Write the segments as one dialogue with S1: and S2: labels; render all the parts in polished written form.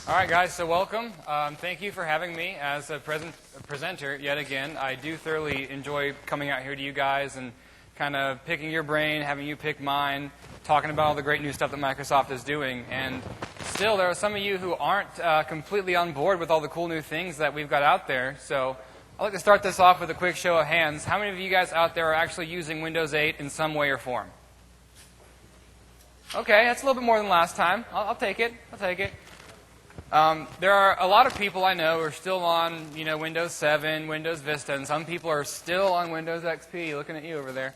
S1: All right, guys, so welcome. Thank you for having me as a presenter yet again. I do thoroughly enjoy coming out here to you guys and kind of picking your brain, having you pick mine, talking about all the great new stuff that Microsoft is doing. And still, there are some of you who aren't completely on board with all the cool new things that we've got out there. So I'd like to start this off with a quick show of hands. How many of you guys out there are actually using Windows 8 in some way or form? Okay, that's a little bit more than last time. I'll take it. I'll take it. There are a lot of people I know who are still on, Windows 7, Windows Vista, and some people are still on Windows XP. Looking at you over there.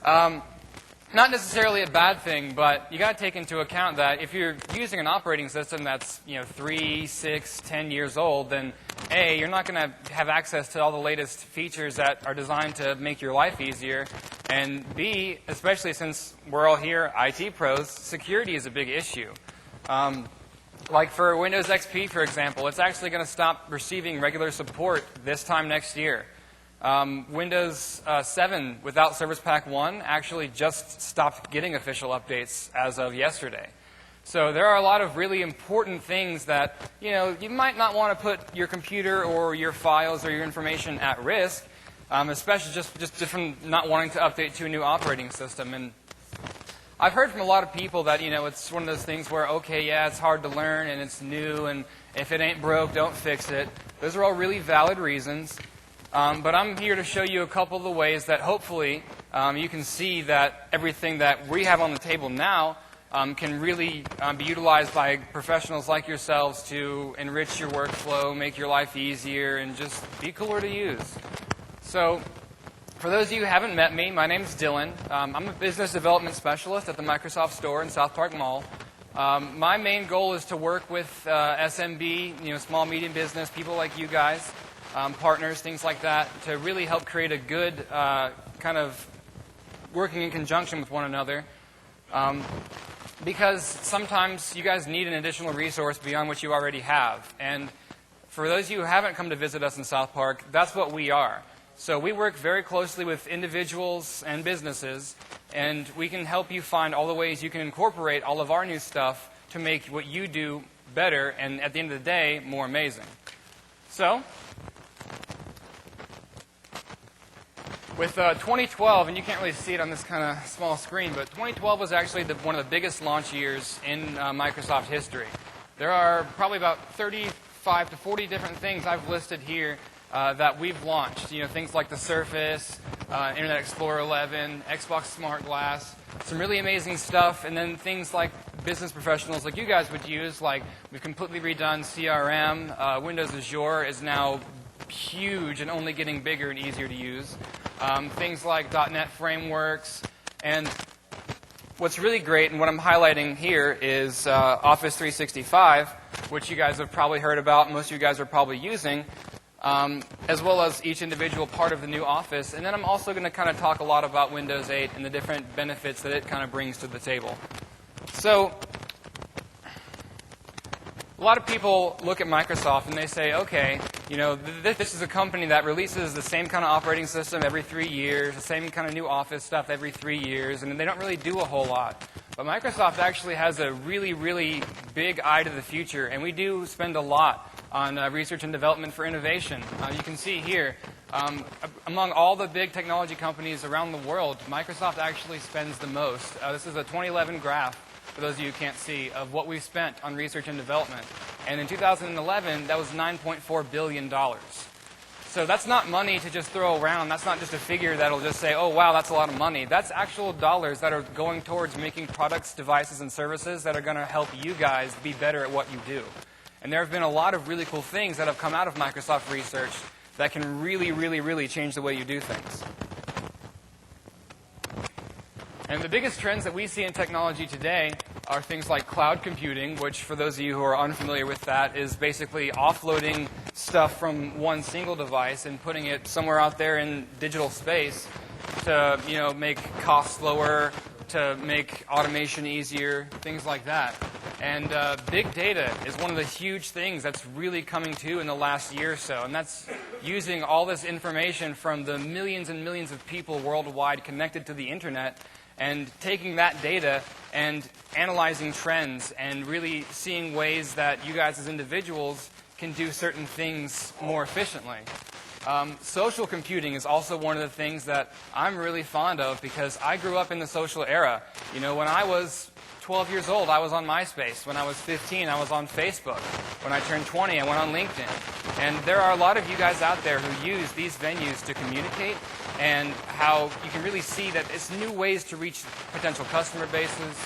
S1: Not necessarily a bad thing, but you got to take into account that if you're using an operating system that's 3, 6, 10 years old, then A, you're not going to have access to all the latest features that are designed to make your life easier, and B, especially since we're all here IT pros, security is a big issue. Like for Windows XP, for example, it's actually going to stop receiving regular support this time next year. Windows 7 without Service Pack 1 actually just stopped getting official updates as of yesterday. So there are a lot of really important things that, you might not want to put your computer or your files or your information at risk, especially just from not wanting to update to a new operating system. And I've heard from a lot of people that, it's one of those things where, okay, yeah, it's hard to learn and it's new, and if it ain't broke, don't fix it. Those are all really valid reasons. But I'm here to show you a couple of the ways that hopefully you can see that everything that we have on the table now can really be utilized by professionals like yourselves to enrich your workflow, make your life easier, and just be cooler to use. So for those of you who haven't met me, my name is Dylan. I'm a business development specialist at the Microsoft Store in South Park Mall. My main goal is to work with SMB, small, medium business, people like you guys, partners, things like that, to really help create a good kind of working in conjunction with one another. Because sometimes you guys need an additional resource beyond what you already have. And for those of you who haven't come to visit us in South Park, that's what we are. So we work very closely with individuals and businesses, and we can help you find all the ways you can incorporate all of our new stuff to make what you do better and, at the end of the day, more amazing. So with 2012, and you can't really see it on this kind of small screen, but 2012 was actually one of the biggest launch years in Microsoft history. There are probably about 35 to 40 different things I've listed here that we've launched. Things like the Surface, Internet Explorer 11, Xbox Smart Glass, some really amazing stuff, and then things like business professionals like you guys would use, like we've completely redone CRM. Windows Azure is now huge and only getting bigger and easier to use. Things like .NET frameworks, and what's really great, and what I'm highlighting here, is Office 365, which you guys have probably heard about, most of you guys are probably using, as well as each individual part of the new Office. And then I'm also going to kind of talk a lot about Windows 8 and the different benefits that it kind of brings to the table. So a lot of people look at Microsoft and they say, okay, this is a company that releases the same kind of operating system every 3 years, the same kind of new Office stuff every 3 years, and they don't really do a whole lot. But Microsoft actually has a really, really big eye to the future, and we do spend a lot on research and development for innovation. You can see here, among all the big technology companies around the world, Microsoft actually spends the most. This is a 2011 graph, for those of you who can't see, of what we've spent on research and development. And in 2011, that was $9.4 billion. So that's not money to just throw around. That's not just a figure that'll just say, oh, wow, that's a lot of money. That's actual dollars that are going towards making products, devices, and services that are going to help you guys be better at what you do. And there have been a lot of really cool things that have come out of Microsoft research that can really, really, really change the way you do things. And the biggest trends that we see in technology today are things like cloud computing, which for those of you who are unfamiliar with that is basically offloading stuff from one single device and putting it somewhere out there in digital space to make costs lower, to make automation easier, things like that. And big data is one of the huge things that's really coming to in the last year or so. And that's using all this information from the millions and millions of people worldwide connected to the internet and taking that data and analyzing trends and really seeing ways that you guys as individuals can do certain things more efficiently. Social computing is also one of the things that I'm really fond of because I grew up in the social era. You know, when I was 12 years old, I was on MySpace. When I was 15, I was on Facebook. When I turned 20, I went on LinkedIn. And there are a lot of you guys out there who use these venues to communicate, and how you can really see that it's new ways to reach potential customer bases.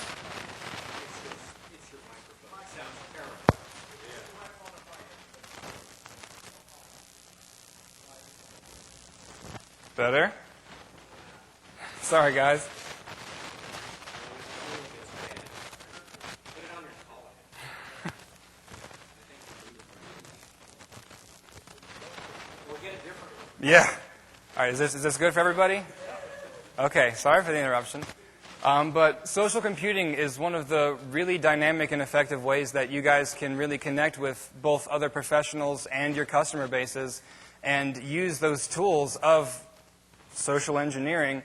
S1: Better? Sorry, guys. Yeah. All right, is this good for everybody? Okay, sorry for the interruption. But social computing is one of the really dynamic and effective ways that you guys can really connect with both other professionals and your customer bases and use those tools of social engineering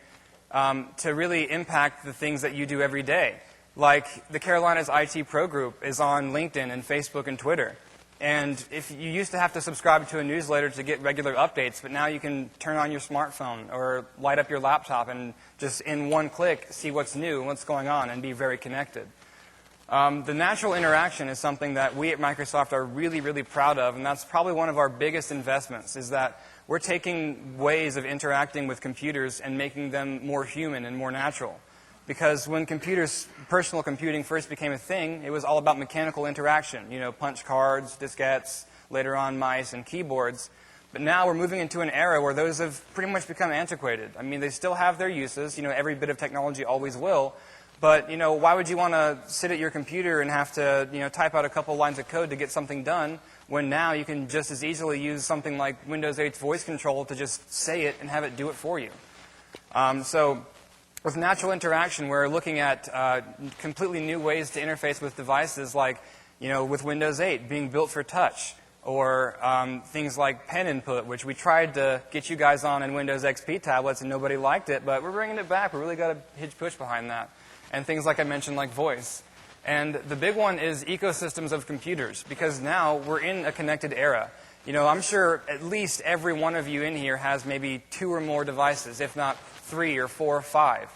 S1: to really impact the things that you do every day. Like the Carolinas IT Pro Group is on LinkedIn and Facebook and Twitter. And if you used to have to subscribe to a newsletter to get regular updates, but now you can turn on your smartphone or light up your laptop and just in one click see what's new and what's going on and be very connected. The natural interaction is something that we at Microsoft are really, really proud of, and that's probably one of our biggest investments, is that we're taking ways of interacting with computers and making them more human and more natural. Because when personal computing first became a thing, it was all about mechanical interaction. You know, punch cards, diskettes, later on mice and keyboards. But now we're moving into an era where those have pretty much become antiquated. I mean, they still have their uses. You know, every bit of technology always will. But, you know, why would you want to sit at your computer and have to, you know, type out a couple lines of code to get something done, when now you can just as easily use something like Windows 8's voice control to just say it and have it do it for you. With natural interaction, we're looking at completely new ways to interface with devices like, you know, with Windows 8 being built for touch, or things like pen input, which we tried to get you guys on in Windows XP tablets and nobody liked it, but we're bringing it back. We really got a huge push behind that. And things like I mentioned, like voice. And the big one is ecosystems of computers, because now we're in a connected era. You know, I'm sure at least every one of you in here has maybe 2 or more devices, if not 3 or 4 or 5.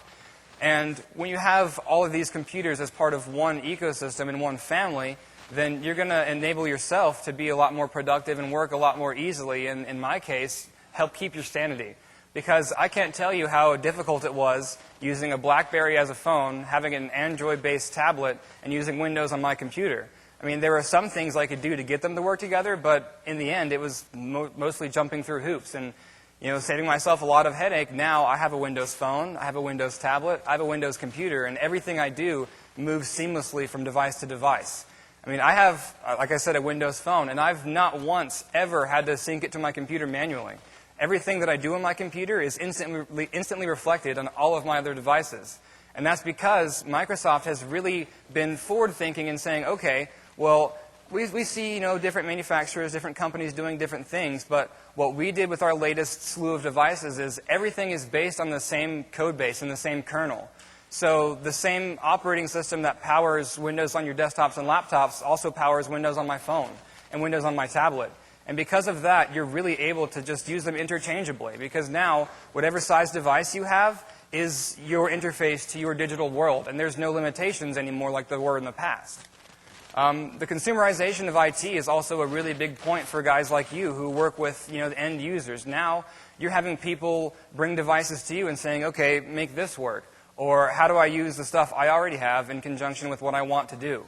S1: And when you have all of these computers as part of one ecosystem and one family, then you're going to enable yourself to be a lot more productive and work a lot more easily, and in my case, help keep your sanity. Because I can't tell you how difficult it was using a BlackBerry as a phone, having an Android-based tablet, and using Windows on my computer. I mean, there were some things I could do to get them to work together, but in the end, it was mostly jumping through hoops and, you know, saving myself a lot of headache. Now I have a Windows phone, I have a Windows tablet, I have a Windows computer, and everything I do moves seamlessly from device to device. I mean, I have, like I said, a Windows phone, and I've not once ever had to sync it to my computer manually. Everything that I do on my computer is instantly reflected on all of my other devices. And that's because Microsoft has really been forward-thinking and saying, okay, well, we see, you know, different manufacturers, different companies doing different things, but what we did with our latest slew of devices is everything is based on the same code base and the same kernel. So the same operating system that powers Windows on your desktops and laptops also powers Windows on my phone and Windows on my tablet. And because of that, you're really able to just use them interchangeably, because now whatever size device you have is your interface to your digital world, and there's no limitations anymore like there were in the past. The consumerization of IT is also a really big point for guys like you who work with, you know, the end users. Now you're having people bring devices to you and saying, okay, make this work. Or how do I use the stuff I already have in conjunction with what I want to do?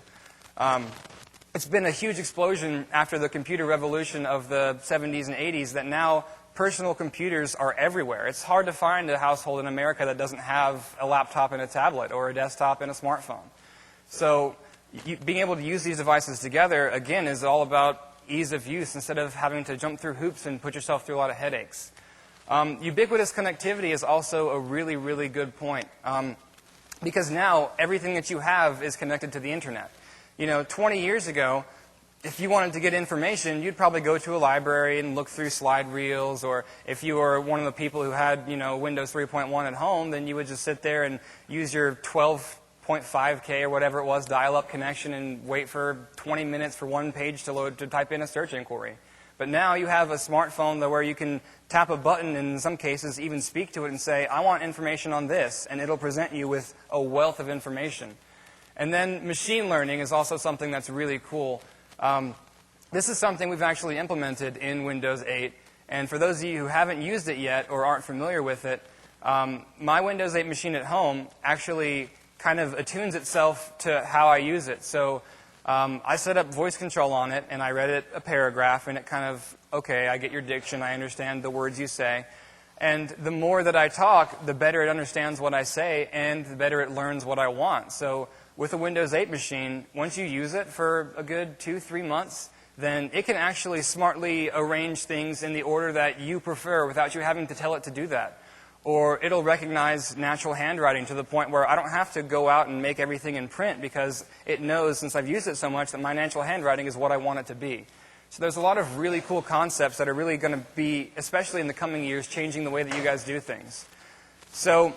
S1: It's been a huge explosion after the computer revolution of the 70s and 80s that now personal computers are everywhere. It's hard to find a household in America that doesn't have a laptop and a tablet or a desktop and a smartphone. So being able to use these devices together, again, is all about ease of use instead of having to jump through hoops and put yourself through a lot of headaches. Ubiquitous connectivity is also a really, really good point, because now everything that you have is connected to the internet. You know, 20 years ago, if you wanted to get information, you'd probably go to a library and look through slide reels, or if you were one of the people who had, Windows 3.1 at home, then you would just sit there and use your 12.5K or whatever it was dial-up connection and wait for 20 minutes for one page to load to type in a search inquiry. But now you have a smartphone where you can tap a button and in some cases even speak to it and say, I want information on this, and it'll present you with a wealth of information. And then machine learning is also something that's really cool. This is something we've actually implemented in Windows 8. And for those of you who haven't used it yet or aren't familiar with it, my Windows 8 machine at home actually kind of attunes itself to how I use it. So I set up voice control on it, and I read it a paragraph, and it kind of, okay, I get your diction, I understand the words you say. And the more that I talk, the better it understands what I say, and the better it learns what I want. So with a Windows 8 machine, once you use it for a good 2-3 months, then it can actually smartly arrange things in the order that you prefer without you having to tell it to do that. Or it'll recognize natural handwriting to the point where I don't have to go out and make everything in print because it knows, since I've used it so much, that my natural handwriting is what I want it to be. So there's a lot of really cool concepts that are really going to be, especially in the coming years, changing the way that you guys do things. So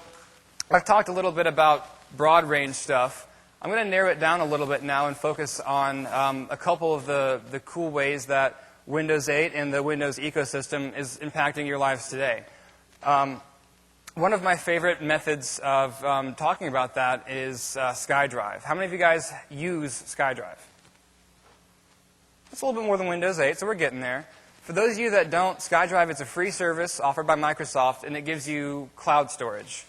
S1: I've talked a little bit about broad range stuff. I'm going to narrow it down a little bit now and focus on a couple of the cool ways that Windows 8 and the Windows ecosystem is impacting your lives today. One of my favorite methods of talking about that is SkyDrive. How many of you guys use SkyDrive? It's a little bit more than Windows 8, so we're getting there. For those of you that don't, SkyDrive is a free service offered by Microsoft, and it gives you cloud storage.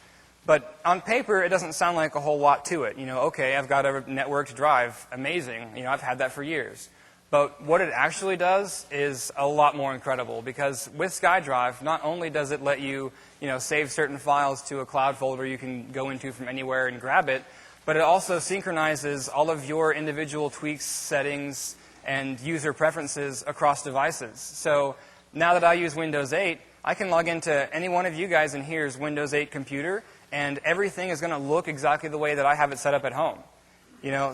S1: But on paper, it doesn't sound like a whole lot to it. Okay, I've got a networked drive. Amazing. I've had that for years. But what it actually does is a lot more incredible, because with SkyDrive, not only does it let you, save certain files to a cloud folder you can go into from anywhere and grab it, but it also synchronizes all of your individual tweaks, settings, and user preferences across devices. So now that I use Windows 8, I can log into any one of you guys in here's Windows 8 computer, and everything is going to look exactly the way that I have it set up at home.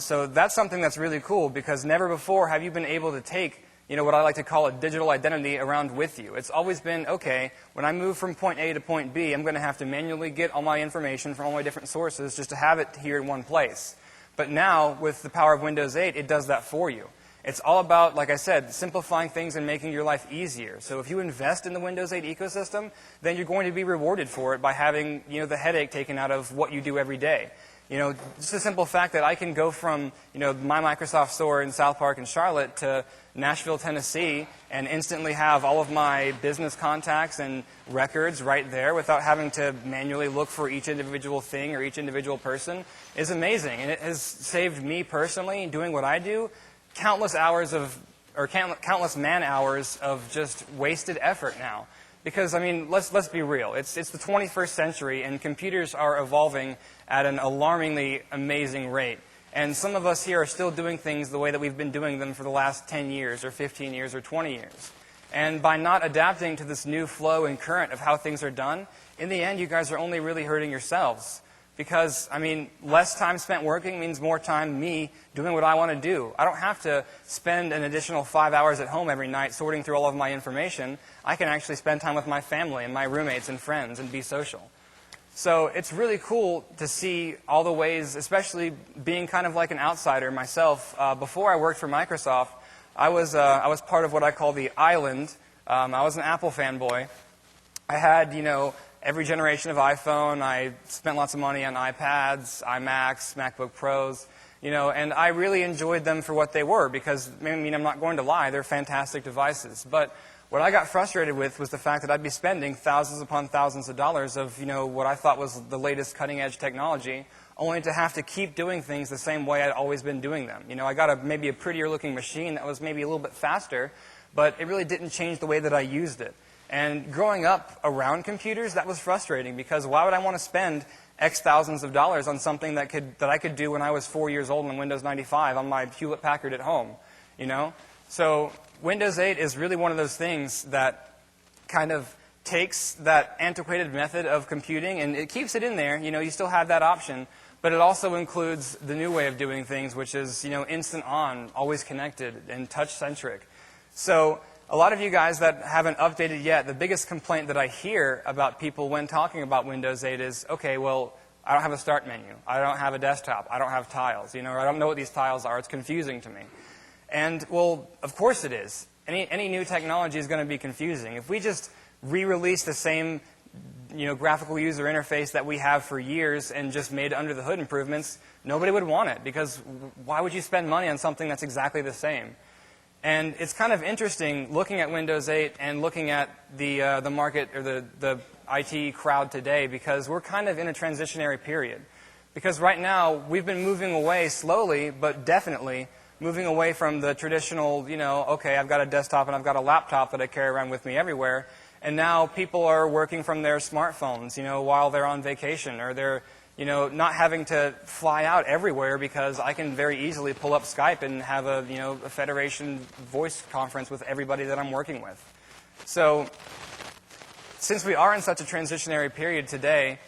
S1: So that's something that's really cool, because never before have you been able to take, what I like to call a digital identity around with you. It's always been, okay, when I move from point A to point B, I'm going to have to manually get all my information from all my different sources just to have it here in one place. But now, with the power of Windows 8, it does that for you. It's all about, like I said, simplifying things and making your life easier. So if you invest in the Windows 8 ecosystem, then you're going to be rewarded for it by having, the headache taken out of what you do every day. Just the simple fact that I can go from, my Microsoft store in South Park and Charlotte to Nashville, Tennessee, and instantly have all of my business contacts and records right there without having to manually look for each individual thing or each individual person is amazing. And it has saved me personally, doing what I do, countless man hours of just wasted effort now. Because, let's be real. It's the 21st century, and computers are evolving at an alarmingly amazing rate. And some of us here are still doing things the way that we've been doing them for the last 10 years, or 15 years, or 20 years. And by not adapting to this new flow and current of how things are done, in the end, you guys are only really hurting yourselves. Because, less time spent working means more time me doing what I want to do. I don't have to spend an additional 5 hours at home every night sorting through all of my information. I can actually spend time with my family and my roommates and friends and be social. So it's really cool to see all the ways, especially being kind of like an outsider myself. Before I worked for Microsoft, I was part of what I call the island. I was an Apple fanboy. I had, every generation of iPhone. I spent lots of money on iPads, iMacs, MacBook Pros, and I really enjoyed them for what they were because, I'm not going to lie, they're fantastic devices. But what I got frustrated with was the fact that I'd be spending thousands upon thousands of dollars of, what I thought was the latest cutting-edge technology, only to have to keep doing things the same way I'd always been doing them. I got maybe a prettier-looking machine that was maybe a little bit faster, but it really didn't change the way that I used it. And growing up around computers, that was frustrating because why would I want to spend X thousands of dollars on something that I could do when I was 4 years old on Windows 95 on my Hewlett-Packard at home, So Windows 8 is really one of those things that kind of takes that antiquated method of computing and it keeps it in there. You still have that option, But it also includes the new way of doing things, which is, instant on, always connected, and touch-centric. So a lot of you guys that haven't updated yet, the biggest complaint that I hear about people when talking about Windows 8 is, okay, well, I don't have a start menu. I don't have a desktop. I don't have tiles. Or I don't know what these tiles are. It's confusing to me. And, well, of course it is. Any new technology is going to be confusing. If we just re-release the same graphical user interface that we have for years and just made under-the-hood improvements, nobody would want it, because why would you spend money on something that's exactly the same? And it's kind of interesting looking at Windows 8 and looking at the market or the IT crowd today, because we're kind of in a transitionary period. Because right now, we've been moving away slowly, but definitely moving away from the traditional, okay, I've got a desktop and I've got a laptop that I carry around with me everywhere. And now people are working from their smartphones, while they're on vacation, or they're, not having to fly out everywhere, because I can very easily pull up Skype and have a Federation voice conference with everybody that I'm working with. So since we are in such a transitionary period today,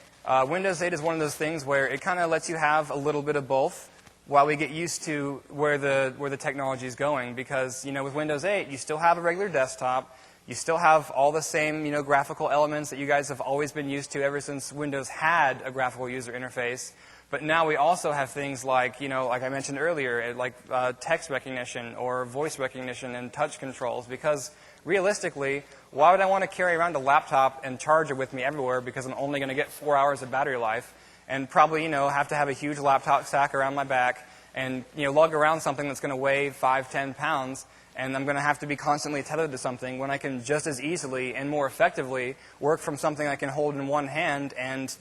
S1: Windows 8 is one of those things where it kind of lets you have a little bit of both while we get used to where the technology is going. Because, with Windows 8, you still have a regular desktop. You still have all the same, graphical elements that you guys have always been used to ever since Windows had a graphical user interface. But now we also have things like, like I mentioned earlier, like text recognition or voice recognition and touch controls. Because realistically, why would I want to carry around a laptop and charge it with me everywhere, because I'm only going to get 4 hours of battery life, and probably, have to have a huge laptop stack around my back and, lug around something that's going to weigh 5, 10 pounds, and I'm going to have to be constantly tethered to something, when I can just as easily and more effectively work from something I can hold in one hand and,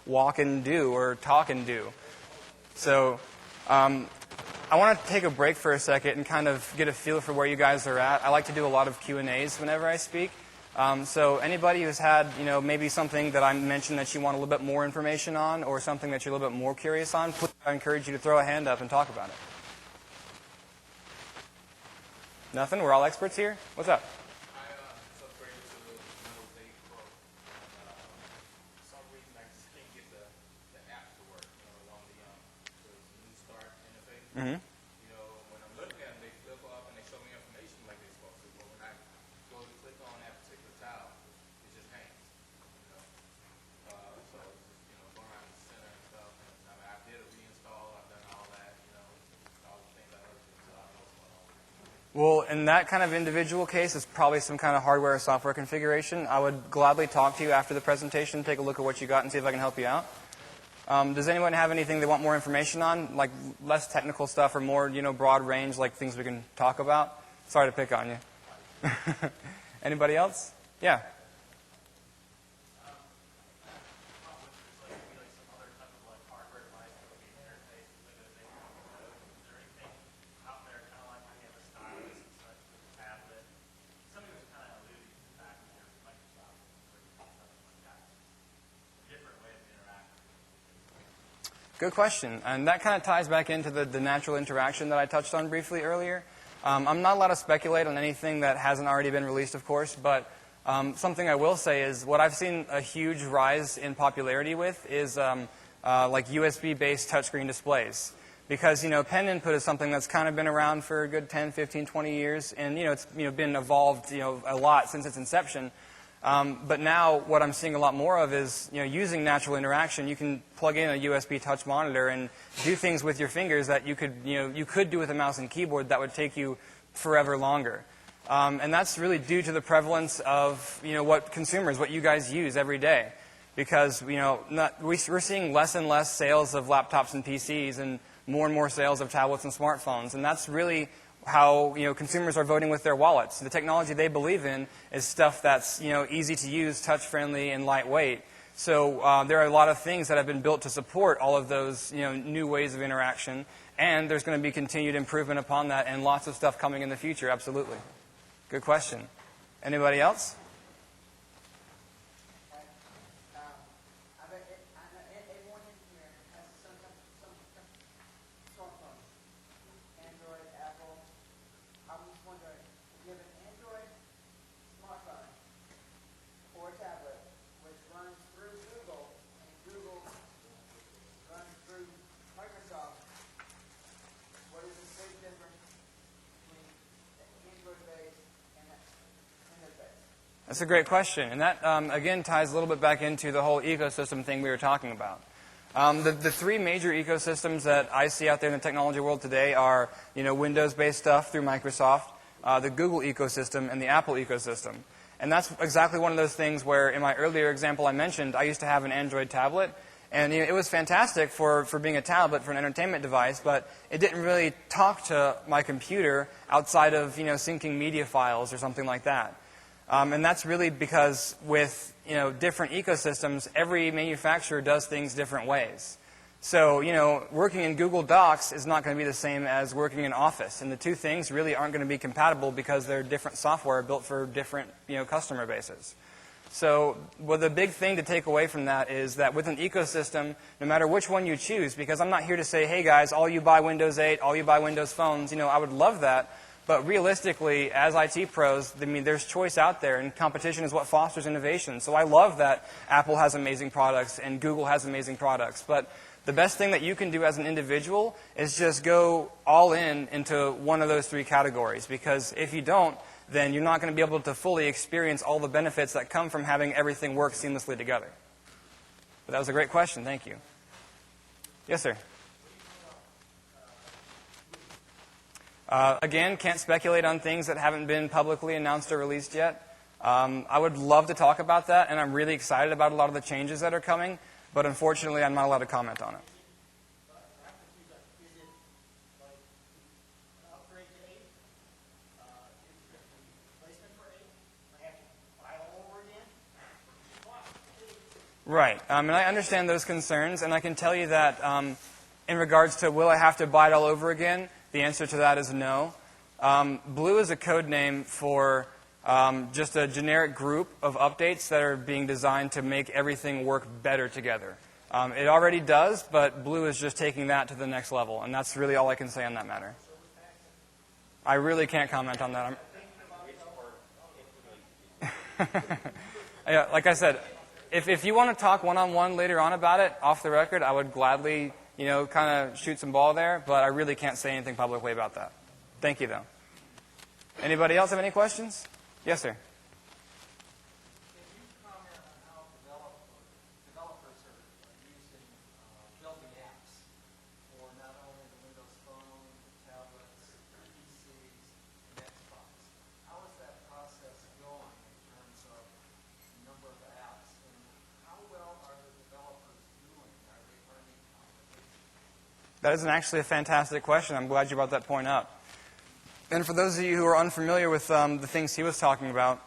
S1: walk and do or talk and do. So I want to take a break for a second and kind of get a feel for where you guys are at. I like to do a lot of Q&As whenever I speak. So anybody who's had, maybe something that I mentioned that you want a little bit more information on, or something that you're a little bit more curious on, please, I encourage you to throw a hand up and talk about it. Nothing? We're all experts here? What's up?
S2: I just upgraded to the Windows 8 Pro. For some reason, I just can't get the apps to work. On the new start interface.
S1: Mm-hmm.
S2: When I'm looking at them, they flip up and they show me information like they're supposed to. But when I go to click on that particular tile, it just hangs. So it's just, going around the center and stuff. And I did a reinstall. I've done all that. All the things I heard. So I know what's going on.
S1: Well, in that kind of individual case, it's probably some kind of hardware or software configuration. I would gladly talk to you after the presentation, take a look at what you got, and see if I can help you out. Does anyone have anything they want more information on, like less technical stuff or more, broad range, like things we can talk about? Sorry to pick on you. Anybody else? Yeah. Good question. And that kind of ties back into the natural interaction that I touched on briefly earlier. I'm not allowed to speculate on anything that hasn't already been released, of course, but something I will say is what I've seen a huge rise in popularity with is like USB-based touchscreen displays. Because, pen input is something that's kind of been around for a good 10, 15, 20 years, and, it's been evolved a lot since its inception. But now what I'm seeing a lot more of is, using natural interaction. You can plug in a USB touch monitor and do things with your fingers that you could do with a mouse and keyboard that would take you forever longer. And that's really due to the prevalence of, what you guys use every day. Because, we're seeing less and less sales of laptops and PCs and more sales of tablets and smartphones. And that's really how consumers are voting with their wallets. The technology they believe in is stuff that's easy to use, touch friendly, and lightweight. So there are a lot of things that have been built to support all of those new ways of interaction, and there's going to be continued improvement upon that, and lots of stuff coming in the future. Absolutely. Good question. Anybody else?
S3: Tablet, which runs through Google, and Google runs through
S1: That's a great question. And that, again, ties a little bit back into the whole ecosystem thing we were talking about. The three major ecosystems that I see out there in the technology world today are, Windows-based stuff through Microsoft, the Google ecosystem, and the Apple ecosystem. And that's exactly one of those things where, in my earlier example I mentioned, I used to have an Android tablet. And it was fantastic for being a tablet, for an entertainment device, but it didn't really talk to my computer outside of, syncing media files or something like that. And that's really because with, different ecosystems, every manufacturer does things different ways. So, working in Google Docs is not going to be the same as working in Office. And the two things really aren't going to be compatible because they're different software built for different, customer bases. So, the big thing to take away from that is that with an ecosystem, no matter which one you choose, because I'm not here to say, hey guys, all you buy Windows 8, all you buy Windows phones, I would love that. But realistically, as IT pros, there's choice out there, and competition is what fosters innovation. So I love that Apple has amazing products and Google has amazing products. But the best thing that you can do as an individual is just go all in into one of those three categories. Because if you don't, then you're not going to be able to fully experience all the benefits that come from having everything work seamlessly together. But that was a great question. Thank you. Yes, sir. Again, can't speculate on things that haven't been publicly announced or released yet. I would love to talk about that, and I'm really excited about a lot of the changes that are coming, but unfortunately I'm not allowed to comment on it. Right, and I understand those concerns, and I can tell you that in regards to will I have to buy it all over again, the answer to that is no. Blue is a code name for just a generic group of updates that are being designed to make everything work better together. It already does, but Blue is just taking that to the next level, and that's really all I can say on that matter. I really can't comment on that. Yeah, like I said, if you want to talk one-on-one later on about it, off the record, I would gladly kind of shoot some ball there, but I really can't say anything publicly about that. Thank you, though. Anybody else have any questions? Yes, sir.
S3: Can you comment on how developers are using building apps for not only the Windows Phone, tablets, PCs, and Xbox? How is that process going in terms of the number of apps, and how well are the developers doing? Are they earning competition?
S1: That is actually a fantastic question. I'm glad you brought that point up. And for those of you who are unfamiliar with the things he was talking about,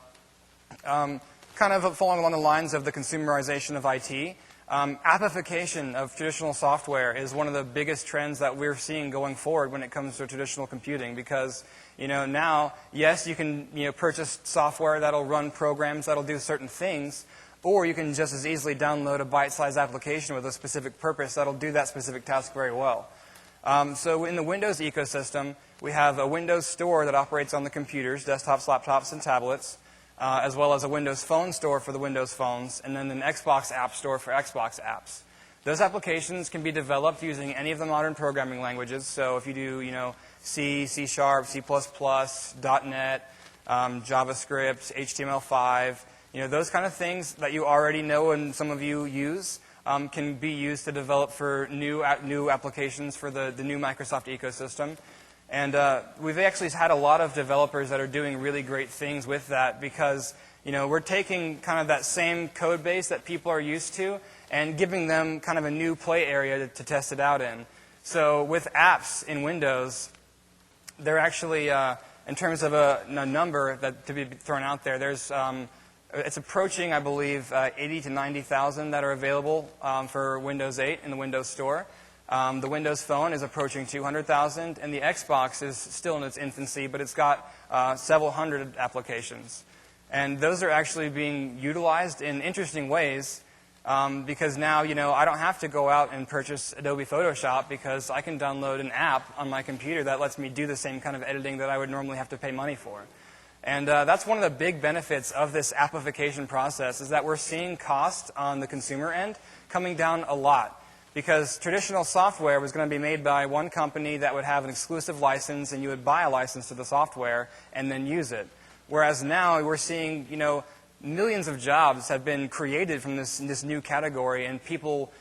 S1: kind of following along the lines of the consumerization of IT, appification of traditional software is one of the biggest trends that we're seeing going forward when it comes to traditional computing. Because now, yes, you can purchase software that'll run programs that'll do certain things, or you can just as easily download a bite-sized application with a specific purpose that'll do that specific task very well. So in the Windows ecosystem, we have a Windows Store that operates on the computers, desktops, laptops, and tablets, as well as a Windows Phone Store for the Windows phones, and then an Xbox App Store for Xbox apps. Those applications can be developed using any of the modern programming languages. So if you do, C, C#, C++, .NET, JavaScript, HTML5, those kind of things that you already know and some of you use, can be used to develop for new applications for the new Microsoft ecosystem. And we've actually had a lot of developers that are doing really great things with that because, we're taking kind of that same code base that people are used to and giving them kind of a new play area to test it out in. So with apps in Windows, they're actually, in terms of a number that to be thrown out there, there's it's approaching, I believe, 80 to 90,000 that are available for Windows 8 in the Windows Store. The Windows Phone is approaching 200,000, and the Xbox is still in its infancy, but it's got several hundred applications. And those are actually being utilized in interesting ways because now, I don't have to go out and purchase Adobe Photoshop because I can download an app on my computer that lets me do the same kind of editing that I would normally have to pay money for. And that's one of the big benefits of this appification process is that we're seeing cost on the consumer end coming down a lot. Because traditional software was going to be made by one company that would have an exclusive license and you would buy a license to the software and then use it. Whereas now we're seeing, millions of jobs have been created from this new category, and people,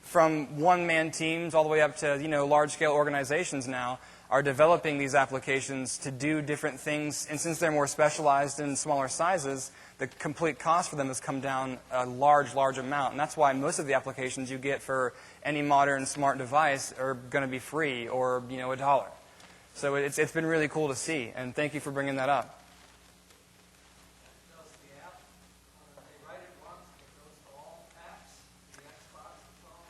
S1: from one-man teams all the way up to, large-scale organizations now are developing these applications to do different things. And since they're more specialized in smaller sizes, the complete cost for them has come down a large amount. And that's why most of the applications you get for any modern smart device are going to be free or, $1. So it's been really cool to see, and thank you for bringing that up.
S3: Does the app, they write it once, it goes to all apps, the Xbox, phone,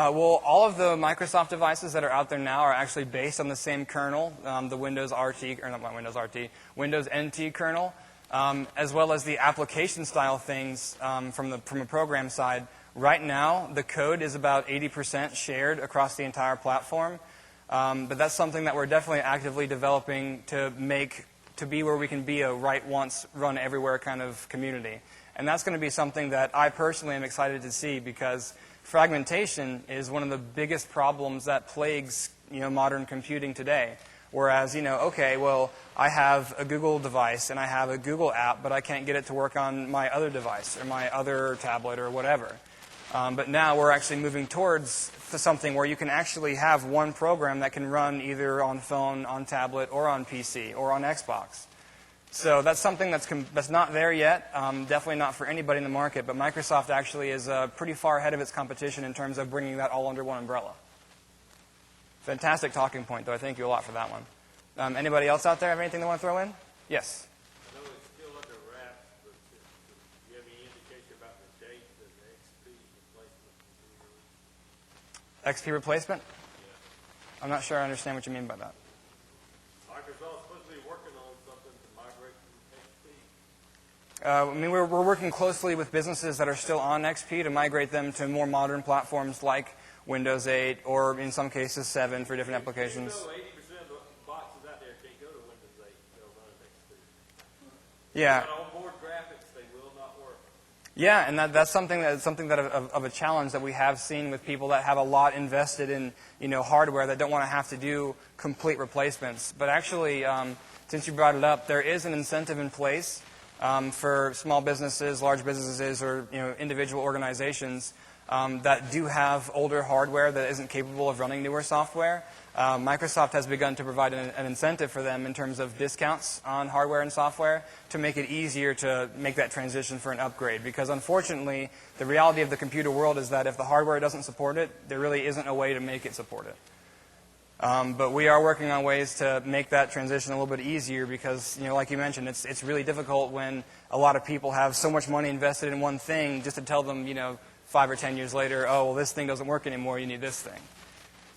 S3: PC,
S1: Well, all of the Microsoft devices that are out there now are actually based on the same kernel, the Windows RT, or not Windows RT, Windows NT kernel, as well as the application-style things from a program side. Right now, the code is about 80% shared across the entire platform. But that's something that we're definitely actively developing to be where we can be a write once, run everywhere kind of community. And that's going to be something that I personally am excited to see, because fragmentation is one of the biggest problems that plagues modern computing today. Whereas, okay, well, I have a Google device and I have a Google app, but I can't get it to work on my other device or my other tablet or whatever. But now we're actually moving towards something where you can actually have one program that can run either on phone, on tablet, or on PC, or on Xbox. So that's something that's not there yet, definitely not for anybody in the market, but Microsoft actually is pretty far ahead of its competition in terms of bringing that all under one umbrella. Fantastic talking point, though. I thank you a lot for that one. Anybody else out there have anything they want to throw in? Yes?
S4: I know it's still under wraps, but do you have any indication about the date that the XP replacement will be released?
S1: XP replacement?
S4: Yeah.
S1: I'm not sure I understand what you mean by that.
S4: Microsoft's supposed to be working on something to migrate from XP.
S1: We're working closely with businesses that are still on XP to migrate them to more modern platforms like Windows 8 or, in some cases, 7 for different applications.
S4: Even though 80% of the boxes out there can't go to Windows 8, they'll run XP.
S1: Yeah.
S4: But on board graphics, they will not work.
S1: Yeah, and that's something of a challenge that we have seen with people that have a lot invested in hardware that don't want to have to do complete replacements. But actually, since you brought it up, there is an incentive in place for small businesses, large businesses, or individual organizations that do have older hardware that isn't capable of running newer software. Microsoft has begun to provide an incentive for them in terms of discounts on hardware and software to make it easier to make that transition for an upgrade. Because unfortunately, the reality of the computer world is that if the hardware doesn't support it, there really isn't a way to make it support it. But we are working on ways to make that transition a little bit easier because, like you mentioned, it's really difficult when a lot of people have so much money invested in one thing just to tell them, 5 or 10 years later, oh, well, this thing doesn't work anymore, you need this thing.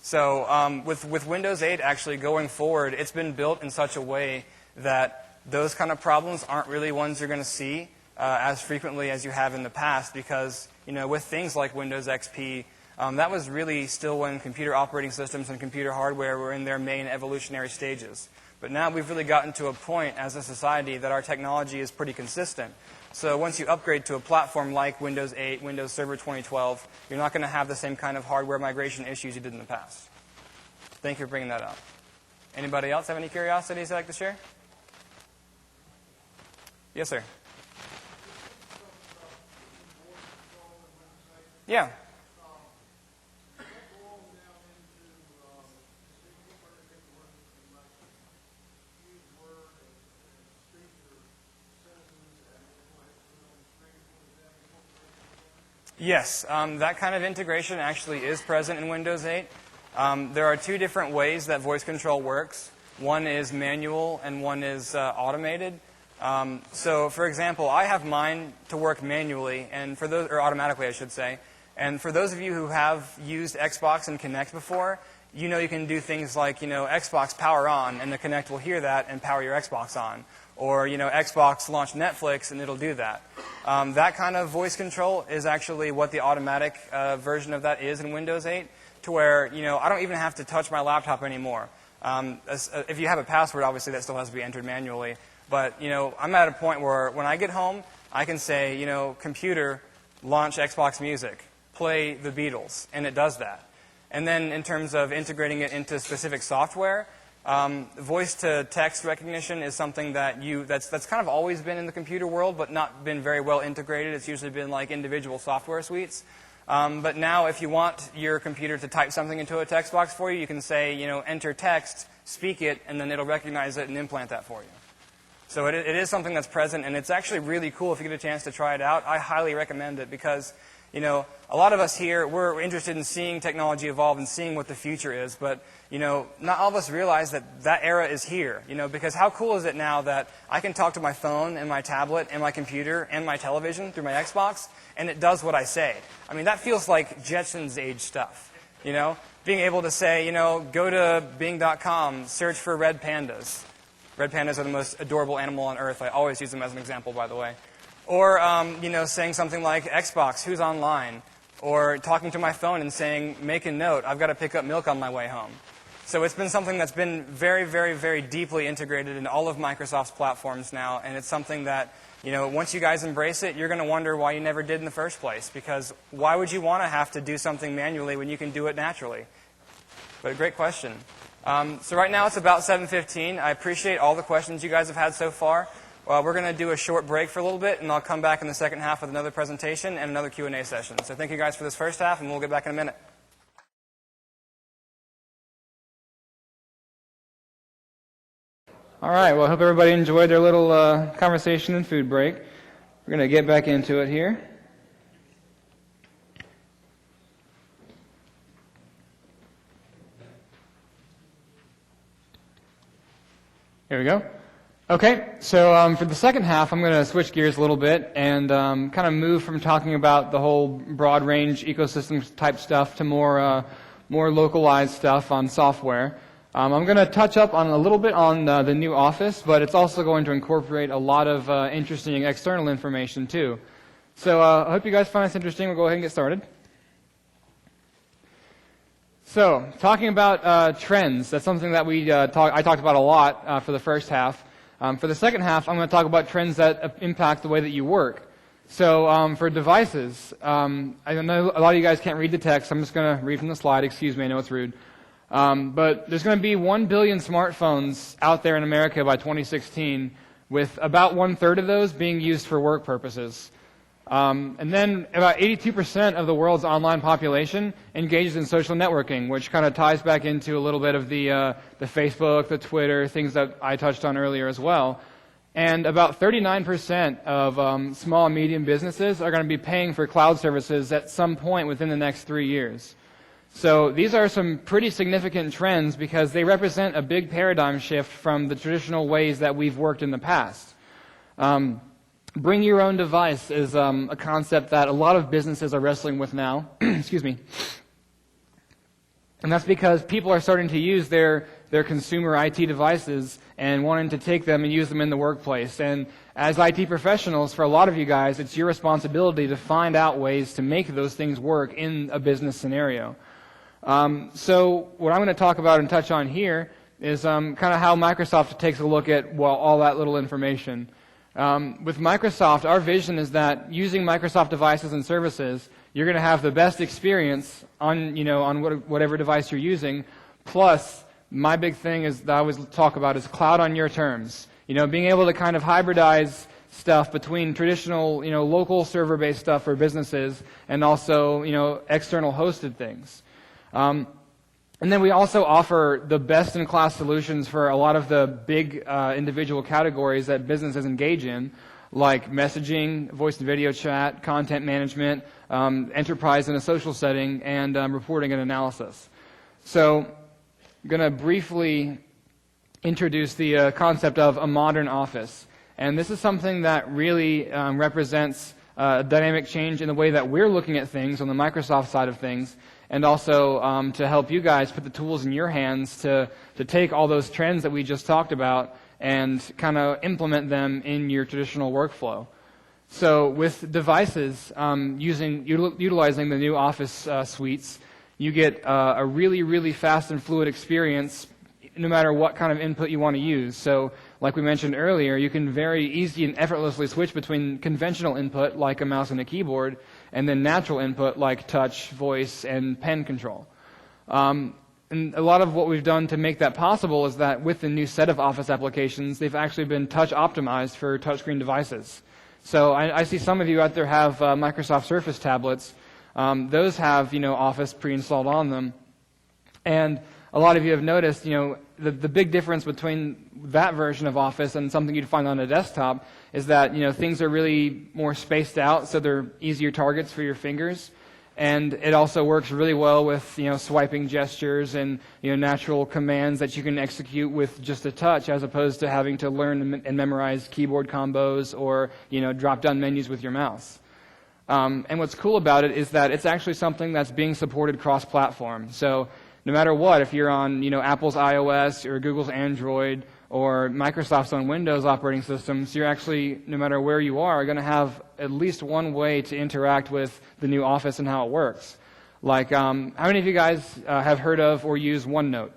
S1: So with Windows 8 actually going forward, it's been built in such a way that those kind of problems aren't really ones you're going to see as frequently as you have in the past because, with things like Windows XP, that was really still when computer operating systems and computer hardware were in their main evolutionary stages. But now we've really gotten to a point as a society that our technology is pretty consistent. So once you upgrade to a platform like Windows 8, Windows Server 2012, you're not going to have the same kind of hardware migration issues you did in the past. Thank you for bringing that up. Anybody else have any curiosities they'd like to share? Yes, sir. Yeah. Yes, that kind of integration actually is present in Windows 8. There are two different ways that voice control works. One is manual and one is automated. So, for example, I have mine to work manually, and for those, or automatically, I should say. And for those of you who have used Xbox and Kinect before, you can do things like, Xbox power on, and the Kinect will hear that and power your Xbox on. Or, Xbox launch Netflix, and it'll do that. That kind of voice control is actually what the automatic version of that is in Windows 8, to where, I don't even have to touch my laptop anymore. If you have a password, obviously, that still has to be entered manually. But, I'm at a point where when I get home, I can say, computer, launch Xbox Music, play the Beatles, and it does that. And then in terms of integrating it into specific software, Voice to text recognition is something that's kind of always been in the computer world, but not been very well integrated. It's usually been like individual software suites. But now, if you want your computer to type something into a text box for you, you can say, enter text, speak it, and then it'll recognize it and implant that for you. So it is something that's present, and it's actually really cool if you get a chance to try it out. I highly recommend it because, a lot of us here, we're interested in seeing technology evolve and seeing what the future is, but, not all of us realize that era is here, because how cool is it now that I can talk to my phone and my tablet and my computer and my television through my Xbox, and it does what I say. I mean, that feels like Jetsons age stuff, Being able to say, go to Bing.com, search for red pandas. Red pandas are the most adorable animal on Earth. I always use them as an example, by the way. Or, saying something like Xbox, who's online? Or talking to my phone and saying, make a note, I've got to pick up milk on my way home. So it's been something that's been very, very, very deeply integrated in all of Microsoft's platforms now. And it's something that, once you guys embrace it, you're going to wonder why you never did in the first place. Because why would you want to have to do something manually when you can do it naturally? But a great question. So right now it's about 7:15. I appreciate all the questions you guys have had so far. We're going to do a short break for a little bit, and I'll come back in the second half with another presentation and another Q&A session. So thank you guys for this first half, and we'll get back in a minute. All right, well, I hope everybody enjoyed their little conversation and food break. We're going to get back into it here. Here we go. Okay, so for the second half, I'm going to switch gears a little bit and kind of move from talking about the whole broad range ecosystem type stuff to more localized stuff on software. I'm going to touch up on a little bit on the new Office, but it's also going to incorporate a lot of interesting external information too. So I hope you guys find this interesting. We'll go ahead and get started. So, talking about trends, that's something that I talked about a lot for the first half. For the second half, I'm going to talk about trends that impact the way that you work. So, for devices, I know a lot of you guys can't read the text. I'm just going to read from the slide. Excuse me, I know it's rude. But there's going to be 1 billion smartphones out there in America by 2016, with about 1/3 of those being used for work purposes. And then about 82% of the world's online population engages in social networking, which kind of ties back into a little bit of the Facebook, the Twitter, things that I touched on earlier as well. And about 39% of small and medium businesses are going to be paying for cloud services at some point within the next 3 years. So these are some pretty significant trends because they represent a big paradigm shift from the traditional ways that we've worked in the past. Bring your own device is a concept that a lot of businesses are wrestling with now. Excuse me. And that's because people are starting to use their consumer IT devices and wanting to take them and use them in the workplace. And as IT professionals, for a lot of you guys, it's your responsibility to find out ways to make those things work in a business scenario. So what I'm going to talk about and touch on here is kind of how Microsoft takes a look at all that little information. With Microsoft, our vision is that using Microsoft devices and services, you're going to have the best experience on whatever device you're using. Plus, my big thing is that I always talk about is cloud on your terms. Being able to kind of hybridize stuff between traditional, local server-based stuff for businesses and also, external hosted things. And then we also offer the best-in-class solutions for a lot of the big individual categories that businesses engage in, like messaging, voice and video chat, content management, enterprise in a social setting, and reporting and analysis. So I'm going to briefly introduce the concept of a modern office. And this is something that really represents a dynamic change in the way that we're looking at things on the Microsoft side of things, and also to help you guys put the tools in your hands to take all those trends that we just talked about and kind of implement them in your traditional workflow. So with devices, utilizing the new Office suites, you get a really, really fast and fluid experience no matter what kind of input you want to use. So like we mentioned earlier, you can very easily and effortlessly switch between conventional input like a mouse and a keyboard and then natural input like touch, voice, and pen control. And a lot of what we've done to make that possible is that with the new set of Office applications, they've actually been touch optimized for touchscreen devices. So I see some of you out there have Microsoft Surface tablets. Those have, Office pre-installed on them. And a lot of you have noticed, the big difference between that version of Office and something you'd find on a desktop is that, things are really more spaced out, so they're easier targets for your fingers. And it also works really well with, swiping gestures and, natural commands that you can execute with just a touch, as opposed to having to learn and memorize keyboard combos or, drop-down menus with your mouse. And what's cool about it is that it's actually something that's being supported cross-platform. So no matter what, if you're on, Apple's iOS or Google's Android or Microsoft's own Windows operating systems, you're actually, no matter where you are, going to have at least one way to interact with the new Office and how it works. Like, how many of you guys have heard of or use OneNote?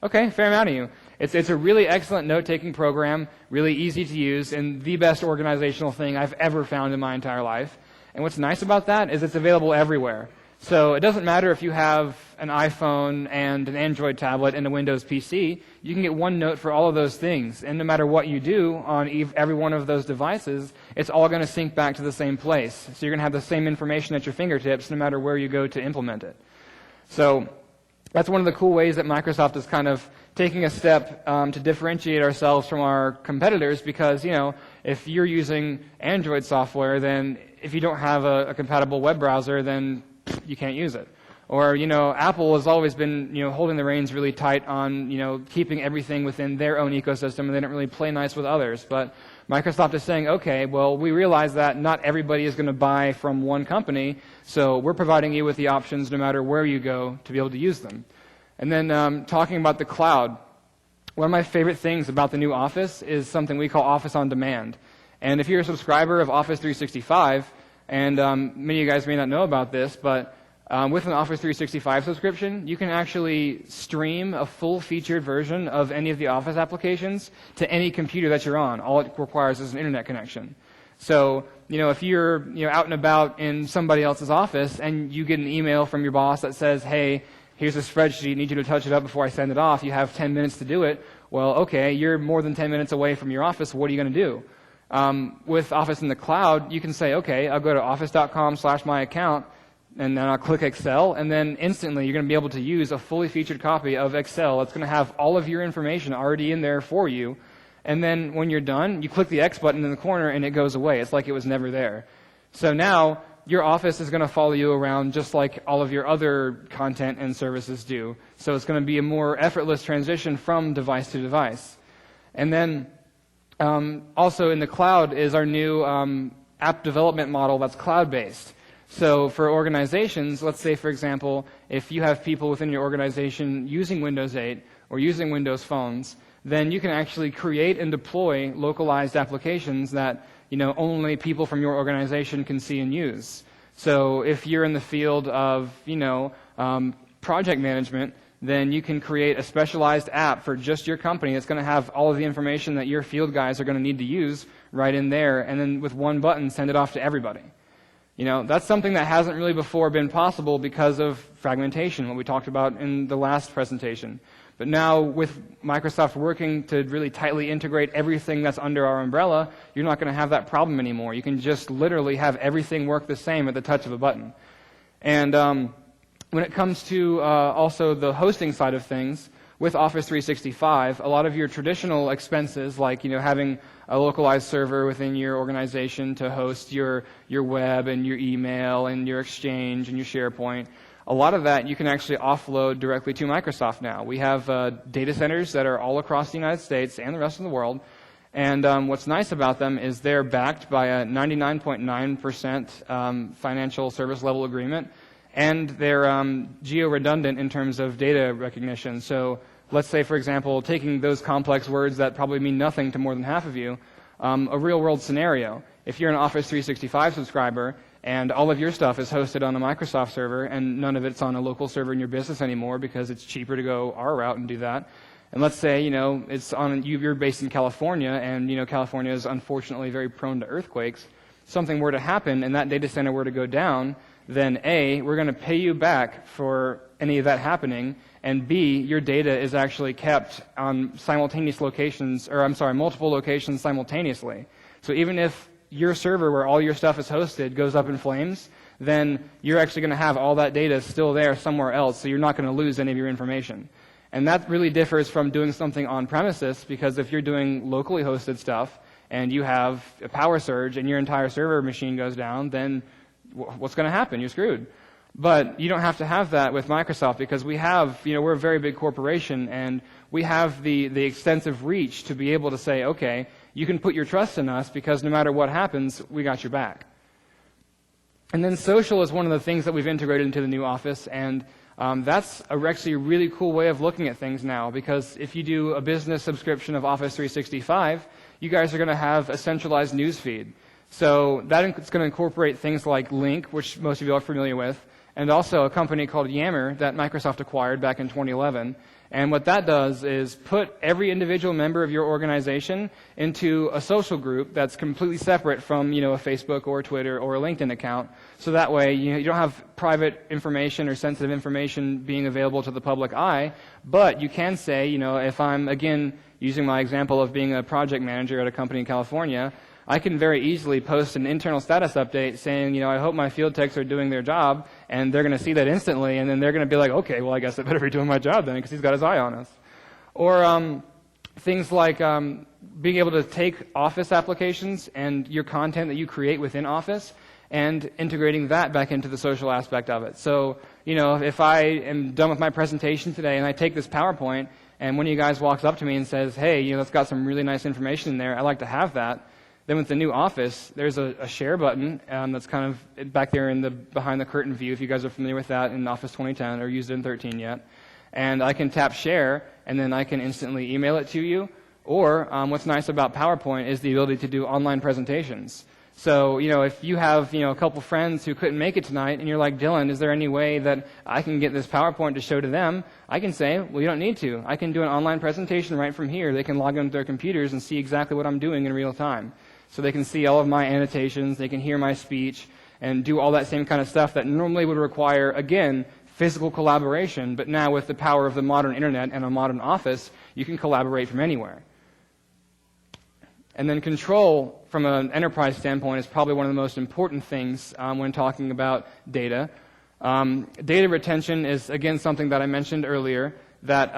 S1: Okay, fair amount of you. It's a really excellent note-taking program, really easy to use, and the best organizational thing I've ever found in my entire life. And what's nice about that is it's available everywhere. So it doesn't matter if you have an iPhone and an Android tablet and a Windows PC, you can get OneNote for all of those things. And no matter what you do on every one of those devices, it's all going to sync back to the same place. So you're going to have the same information at your fingertips no matter where you go to implement it. So that's one of the cool ways that Microsoft is kind of taking a step to differentiate ourselves from our competitors, because, if you're using Android software, then if you don't have a compatible web browser, then you can't use it. Or, Apple has always been, holding the reins really tight on, keeping everything within their own ecosystem, and they don't really play nice with others. But Microsoft is saying, okay, well, we realize that not everybody is going to buy from one company, so we're providing you with the options no matter where you go to be able to use them. And then talking about the cloud, one of my favorite things about the new Office is something we call Office on Demand. And if you're a subscriber of Office 365, and many of you guys may not know about this, but with an Office 365 subscription, you can actually stream a full-featured version of any of the Office applications to any computer that you're on. All it requires is an internet connection. So, if you're out and about in somebody else's office and you get an email from your boss that says, hey, here's a spreadsheet, need you to touch it up before I send it off, you have 10 minutes to do it. Well, okay, you're more than 10 minutes away from your office, what are you going to do? With Office in the cloud, you can say, okay, I'll go to office.com/myaccount, and then I'll click Excel, and then instantly you're going to be able to use a fully featured copy of Excel. It's going to have all of your information already in there for you. And then when you're done, you click the X button in the corner and it goes away. It's like it was never there. So now your Office is going to follow you around just like all of your other content and services do. So it's going to be a more effortless transition from device to device. And then also in the cloud is our new app development model that's cloud-based. So for organizations, let's say, for example, if you have people within your organization using Windows 8 or using Windows phones, then you can actually create and deploy localized applications that only people from your organization can see and use. So if you're in the field of project management, then you can create a specialized app for just your company that's going to have all of the information that your field guys are going to need to use right in there, and then with one button send it off to everybody. That's something that hasn't really before been possible because of fragmentation, what we talked about in the last presentation. But now with Microsoft working to really tightly integrate everything that's under our umbrella, you're not going to have that problem anymore. You can just literally have everything work the same at the touch of a button. And when it comes to also the hosting side of things, with Office 365, a lot of your traditional expenses, like having a localized server within your organization to host your web and your email and your Exchange and your SharePoint, a lot of that you can actually offload directly to Microsoft now. We have data centers that are all across the United States and the rest of the world. And what's nice about them is they're backed by a 99.9% financial service level agreement. And they're geo-redundant in terms of data recognition. So let's say, for example, taking those complex words that probably mean nothing to more than half of you, a real-world scenario. If you're an Office 365 subscriber and all of your stuff is hosted on a Microsoft server and none of it's on a local server in your business anymore because it's cheaper to go our route and do that, and let's say, it's on you're based in California and, California is unfortunately very prone to earthquakes, something were to happen and that data center were to go down, then A, we're going to pay you back for any of that happening, and B, your data is actually kept on multiple locations simultaneously. So even if your server where all your stuff is hosted goes up in flames, then you're actually going to have all that data still there somewhere else, so you're not going to lose any of your information. And that really differs from doing something on premises, because if you're doing locally hosted stuff and you have a power surge and your entire server machine goes down, then what's going to happen? You're screwed. But you don't have to have that with Microsoft, because we have, we're a very big corporation, and we have the extensive reach to be able to say, okay, you can put your trust in us, because no matter what happens, we got your back. And then social is one of the things that we've integrated into the new Office, and that's actually a really cool way of looking at things now, because if you do a business subscription of Office 365, you guys are going to have a centralized news feed. So that's going to incorporate things like Link, which most of you are familiar with, and also a company called Yammer that Microsoft acquired back in 2011. And what that does is put every individual member of your organization into a social group that's completely separate from, a Facebook or a Twitter or a LinkedIn account. So that way, you don't have private information or sensitive information being available to the public eye. But you can say, if I'm, again, using my example of being a project manager at a company in California, I can very easily post an internal status update saying, I hope my field techs are doing their job, and they're going to see that instantly, and then they're going to be like, okay, well, I guess I better be doing my job then, because he's got his eye on us. Or things like being able to take Office applications and your content that you create within Office and integrating that back into the social aspect of it. So, if I am done with my presentation today and I take this PowerPoint, and one of you guys walks up to me and says, hey, that's got some really nice information in there, I'd like to have that. Then with the new Office, there's a share button that's kind of back there in the behind the curtain view, if you guys are familiar with that in Office 2010 or used it in 13 yet. And I can tap share, and then I can instantly email it to you. Or what's nice about PowerPoint is the ability to do online presentations. So, if you have, a couple friends who couldn't make it tonight, and you're like, Dylan, is there any way that I can get this PowerPoint to show to them? I can say, well, you don't need to. I can do an online presentation right from here. They can log onto their computers and see exactly what I'm doing in real time. So they can see all of my annotations, they can hear my speech, and do all that same kind of stuff that normally would require, again, physical collaboration. But now with the power of the modern internet and a modern Office, you can collaborate from anywhere. And then control, from an enterprise standpoint, is probably one of the most important things when talking about data. Data retention is, again, something that I mentioned earlier, that,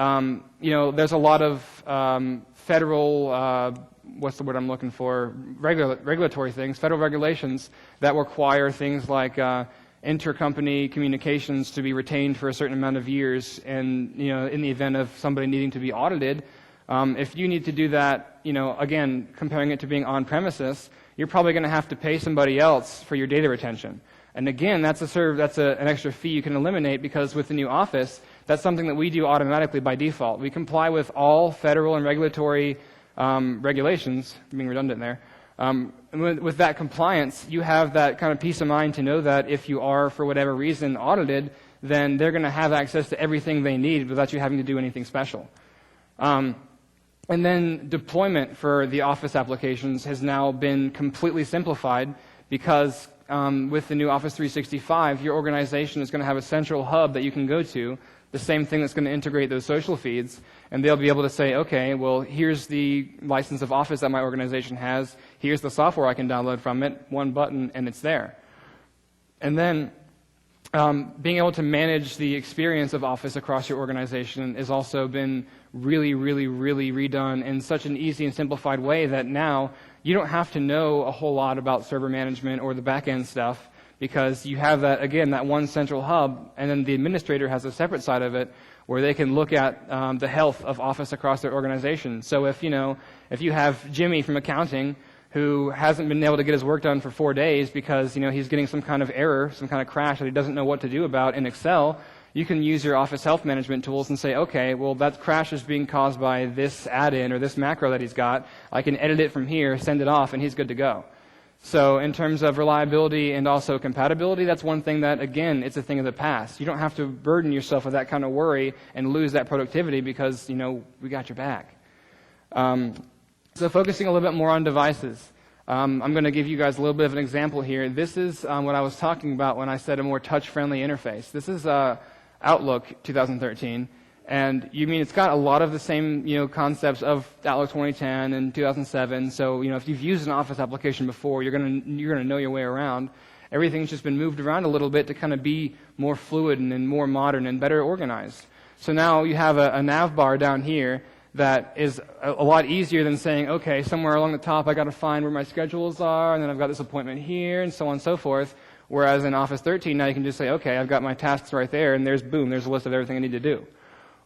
S1: there's a lot of federal what's the word I'm looking for? Regulatory things, federal regulations that require things like intercompany communications to be retained for a certain amount of years, and in the event of somebody needing to be audited, if you need to do that, again, comparing it to being on premises, you're probably going to have to pay somebody else for your data retention. And again, that's an extra fee you can eliminate, because with the new Office, that's something that we do automatically by default. We comply with all federal and regulatory regulations, being redundant there. With that compliance, you have that kind of peace of mind to know that if you are, for whatever reason, audited, then they're going to have access to everything they need without you having to do anything special. And then deployment for the Office applications has now been completely simplified, because with the new Office 365, your organization is going to have a central hub that you can go to, the same thing that's going to integrate those social feeds, and they'll be able to say, okay, well, here's the license of Office that my organization has, here's the software I can download from it, one button, and it's there. And then being able to manage the experience of Office across your organization has also been really, really, really redone in such an easy and simplified way that now you don't have to know a whole lot about server management or the back-end stuff, because you have that, again, that one central hub, and then the administrator has a separate side of it where they can look at the health of Office across their organization. So if you have Jimmy from accounting who hasn't been able to get his work done for 4 days because he's getting some kind of error, some kind of crash that he doesn't know what to do about in Excel, you can use your Office Health Management tools and say, okay, well, that crash is being caused by this add-in or this macro that he's got. I can edit it from here, send it off, and he's good to go. So in terms of reliability and also compatibility, that's one thing that, again, it's a thing of the past. You don't have to burden yourself with that kind of worry and lose that productivity because, we got your back. So focusing a little bit more on devices. I'm going to give you guys a little bit of an example here. This is what I was talking about when I said a more touch-friendly interface. This is Outlook 2013. And you mean it's got a lot of the same, concepts of Outlook 2010 and 2007. So, if you've used an Office application before, you're gonna know your way around. Everything's just been moved around a little bit to kind of be more fluid and more modern and better organized. So now you have a nav bar down here that is a lot easier than saying, okay, somewhere along the top I got to find where my schedules are, and then I've got this appointment here, and so on and so forth. Whereas in Office 13 now you can just say, okay, I've got my tasks right there, and there's a list of everything I need to do.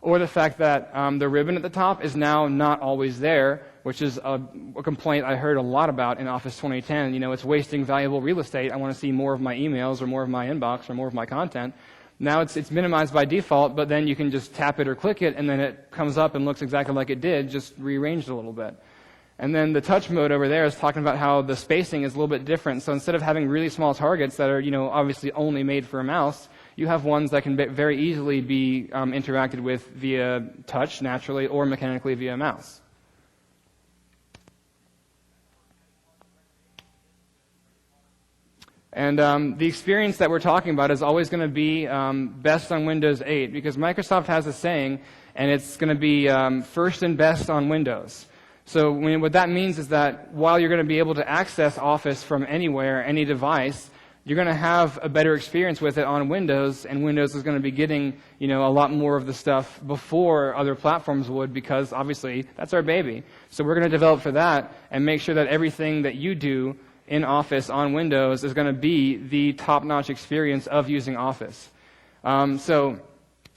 S1: Or the fact that the ribbon at the top is now not always there, which is a complaint I heard a lot about in Office 2010. It's wasting valuable real estate. I want to see more of my emails or more of my inbox or more of my content. Now it's minimized by default, but then you can just tap it or click it, and then it comes up and looks exactly like it did, just rearranged a little bit. And then the touch mode over there is talking about how the spacing is a little bit different. So instead of having really small targets that are, obviously only made for a mouse, you have ones that can very easily be interacted with via touch, naturally, or mechanically via mouse. And the experience that we're talking about is always going to be best on Windows 8, because Microsoft has a saying, and it's going to be first and best on Windows. So what that means is that while you're going to be able to access Office from anywhere, any device, you're going to have a better experience with it on Windows, and Windows is going to be getting, a lot more of the stuff before other platforms would, because obviously that's our baby. So we're going to develop for that and make sure that everything that you do in Office on Windows is going to be the top-notch experience of using Office. So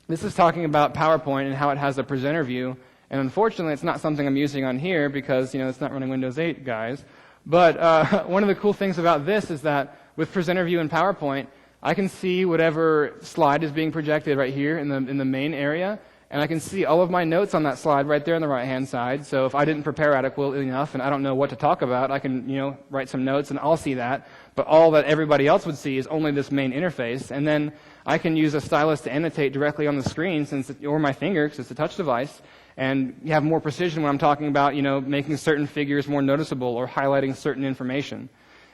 S1: this is talking about PowerPoint and how it has a presenter view, and unfortunately it's not something I'm using on here because, it's not running Windows 8, guys. But one of the cool things about this is that with Presenter View in PowerPoint, I can see whatever slide is being projected right here in the main area, and I can see all of my notes on that slide right there on the right-hand side. So if I didn't prepare adequately enough and I don't know what to talk about, I can write some notes and I'll see that. But all that everybody else would see is only this main interface, and then I can use a stylus to annotate directly on the screen, or my finger, because it's a touch device. And you have more precision when I'm talking about, making certain figures more noticeable or highlighting certain information.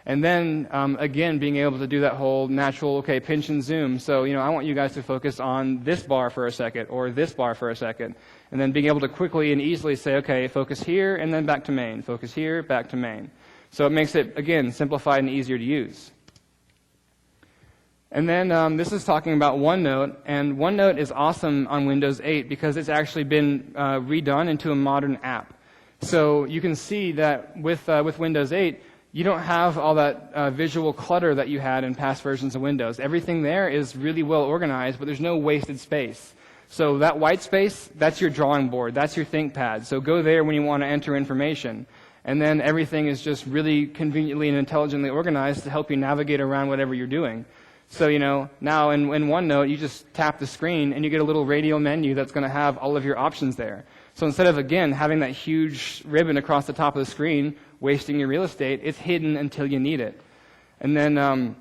S1: And then, again, being able to do that whole natural, pinch and zoom. So, I want you guys to focus on this bar for a second or this bar for a second. And then being able to quickly and easily say, okay, focus here and then back to main. Focus here, back to main. So it makes it, again, simplified and easier to use. And then this is talking about OneNote, and OneNote is awesome on Windows 8 because it's actually been redone into a modern app. So you can see that with Windows 8, you don't have all that visual clutter that you had in past versions of Windows. Everything there is really well organized, but there's no wasted space. So that white space, that's your drawing board, that's your ThinkPad. So go there when you want to enter information. And then everything is just really conveniently and intelligently organized to help you navigate around whatever you're doing. So, now in OneNote, you just tap the screen and you get a little radial menu that's going to have all of your options there. So instead of, again, having that huge ribbon across the top of the screen, wasting your real estate, it's hidden until you need it. And then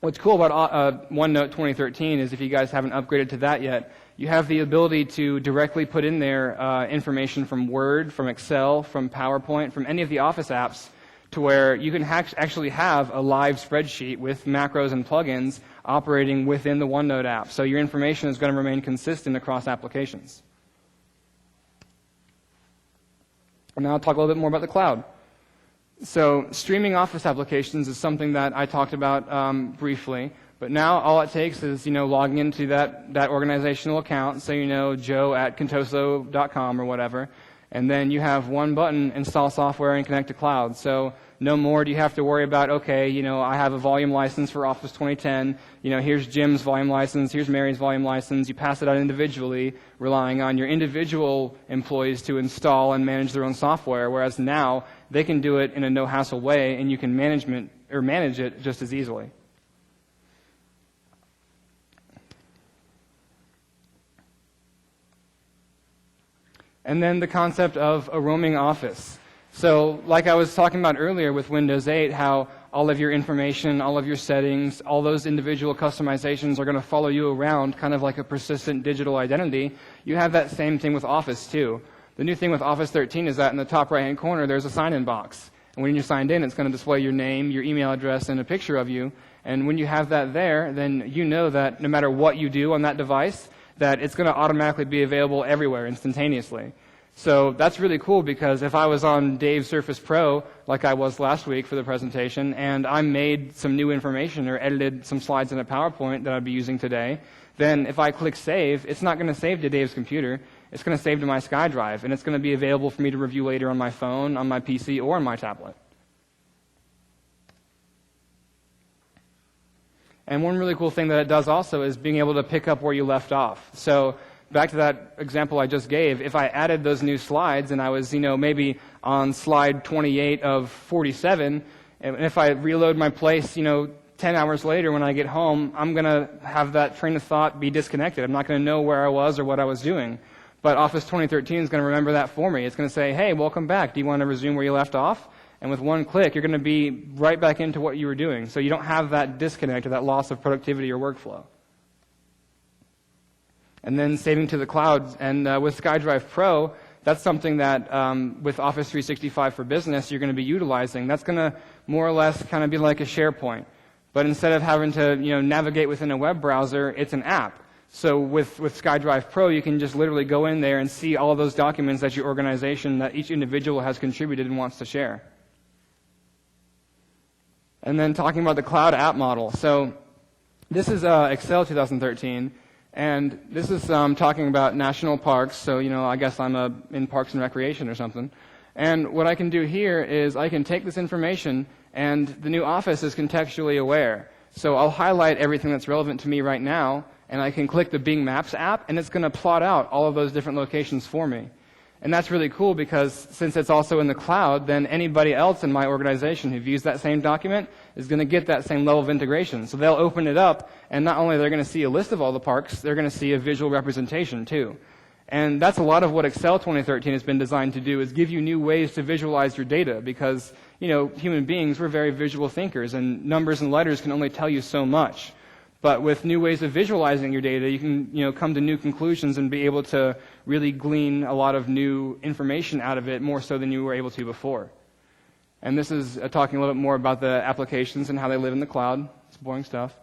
S1: what's cool about OneNote 2013 is if you guys haven't upgraded to that yet, you have the ability to directly put in there information from Word, from Excel, from PowerPoint, from any of the Office apps, to where you can actually have a live spreadsheet with macros and plugins operating within the OneNote app. So your information is going to remain consistent across applications. And now I'll talk a little bit more about the cloud. So streaming Office applications is something that I talked about briefly. But now all it takes is, logging into that organizational account, so Joe at Contoso.com or whatever. And then you have one button, install software and connect to cloud. So no more do you have to worry about, okay, I have a volume license for Office 2010. Here's Jim's volume license, here's Mary's volume license. You pass it out individually, relying on your individual employees to install and manage their own software, whereas now they can do it in a no-hassle way, and you can manage it just as easily. And then the concept of a roaming office. So like I was talking about earlier with Windows 8, how all of your information, all of your settings, all those individual customizations are going to follow you around kind of like a persistent digital identity. You have that same thing with Office too. The new thing with Office 13 is that in the top right-hand corner there's a sign-in box.
S5: And when you're signed in, it's going to display your name, your email address, and a picture of you. And when you have that there, then you know that no matter what you do on that device, that it's going to automatically be available everywhere instantaneously. So that's really cool, because if I was on Dave's Surface Pro, like I was last week for the presentation, and I made some new information or edited some slides in a PowerPoint that I'd be using today, then if I click Save, it's not going to save to Dave's computer. It's going to save to my SkyDrive, and it's going to be available for me to review later on my phone, on my PC, or on my tablet. And one really cool thing that it does also is being able to pick up where you left off. So back to that example I just gave, if I added those new slides and I was, maybe on slide 28 of 47, and if I reload my place, 10 hours later when I get home, I'm going to have that train of thought be disconnected. I'm not going to know where I was or what I was doing. But Office 2013 is going to remember that for me. It's going to say, hey, welcome back. Do you want to resume where you left off? And with one click, you're going to be right back into what you were doing. So you don't have that disconnect or that loss of productivity or workflow. And then saving to the cloud. And with SkyDrive Pro, that's something that with Office 365 for Business, you're going to be utilizing. That's going to more or less kind of be like a SharePoint. But instead of having to navigate within a web browser, it's an app. So with SkyDrive Pro, you can just literally go in there and see all of those documents that your organization, that each individual has contributed and wants to share. And then talking about the cloud app model. So this is Excel 2013, and this is talking about national parks. So, I guess I'm in Parks and Recreation or something. And what I can do here is I can take this information, and the new Office is contextually aware. So I'll highlight everything that's relevant to me right now, and I can click the Bing Maps app, and it's going to plot out all of those different locations for me. And that's really cool, because since it's also in the cloud, then anybody else in my organization who views that same document is going to get that same level of integration. So they'll open it up, and not only they're going to see a list of all the parks, they're going to see a visual representation too. And that's a lot of what Excel 2013 has been designed to do, is give you new ways to visualize your data, because, human beings, we're very visual thinkers, and numbers and letters can only tell you so much. But with new ways of visualizing your data, you can come to new conclusions and be able to really glean a lot of new information out of it, more so than you were able to before. And this is talking a little bit more about the applications and how they live in the cloud. It's boring stuff.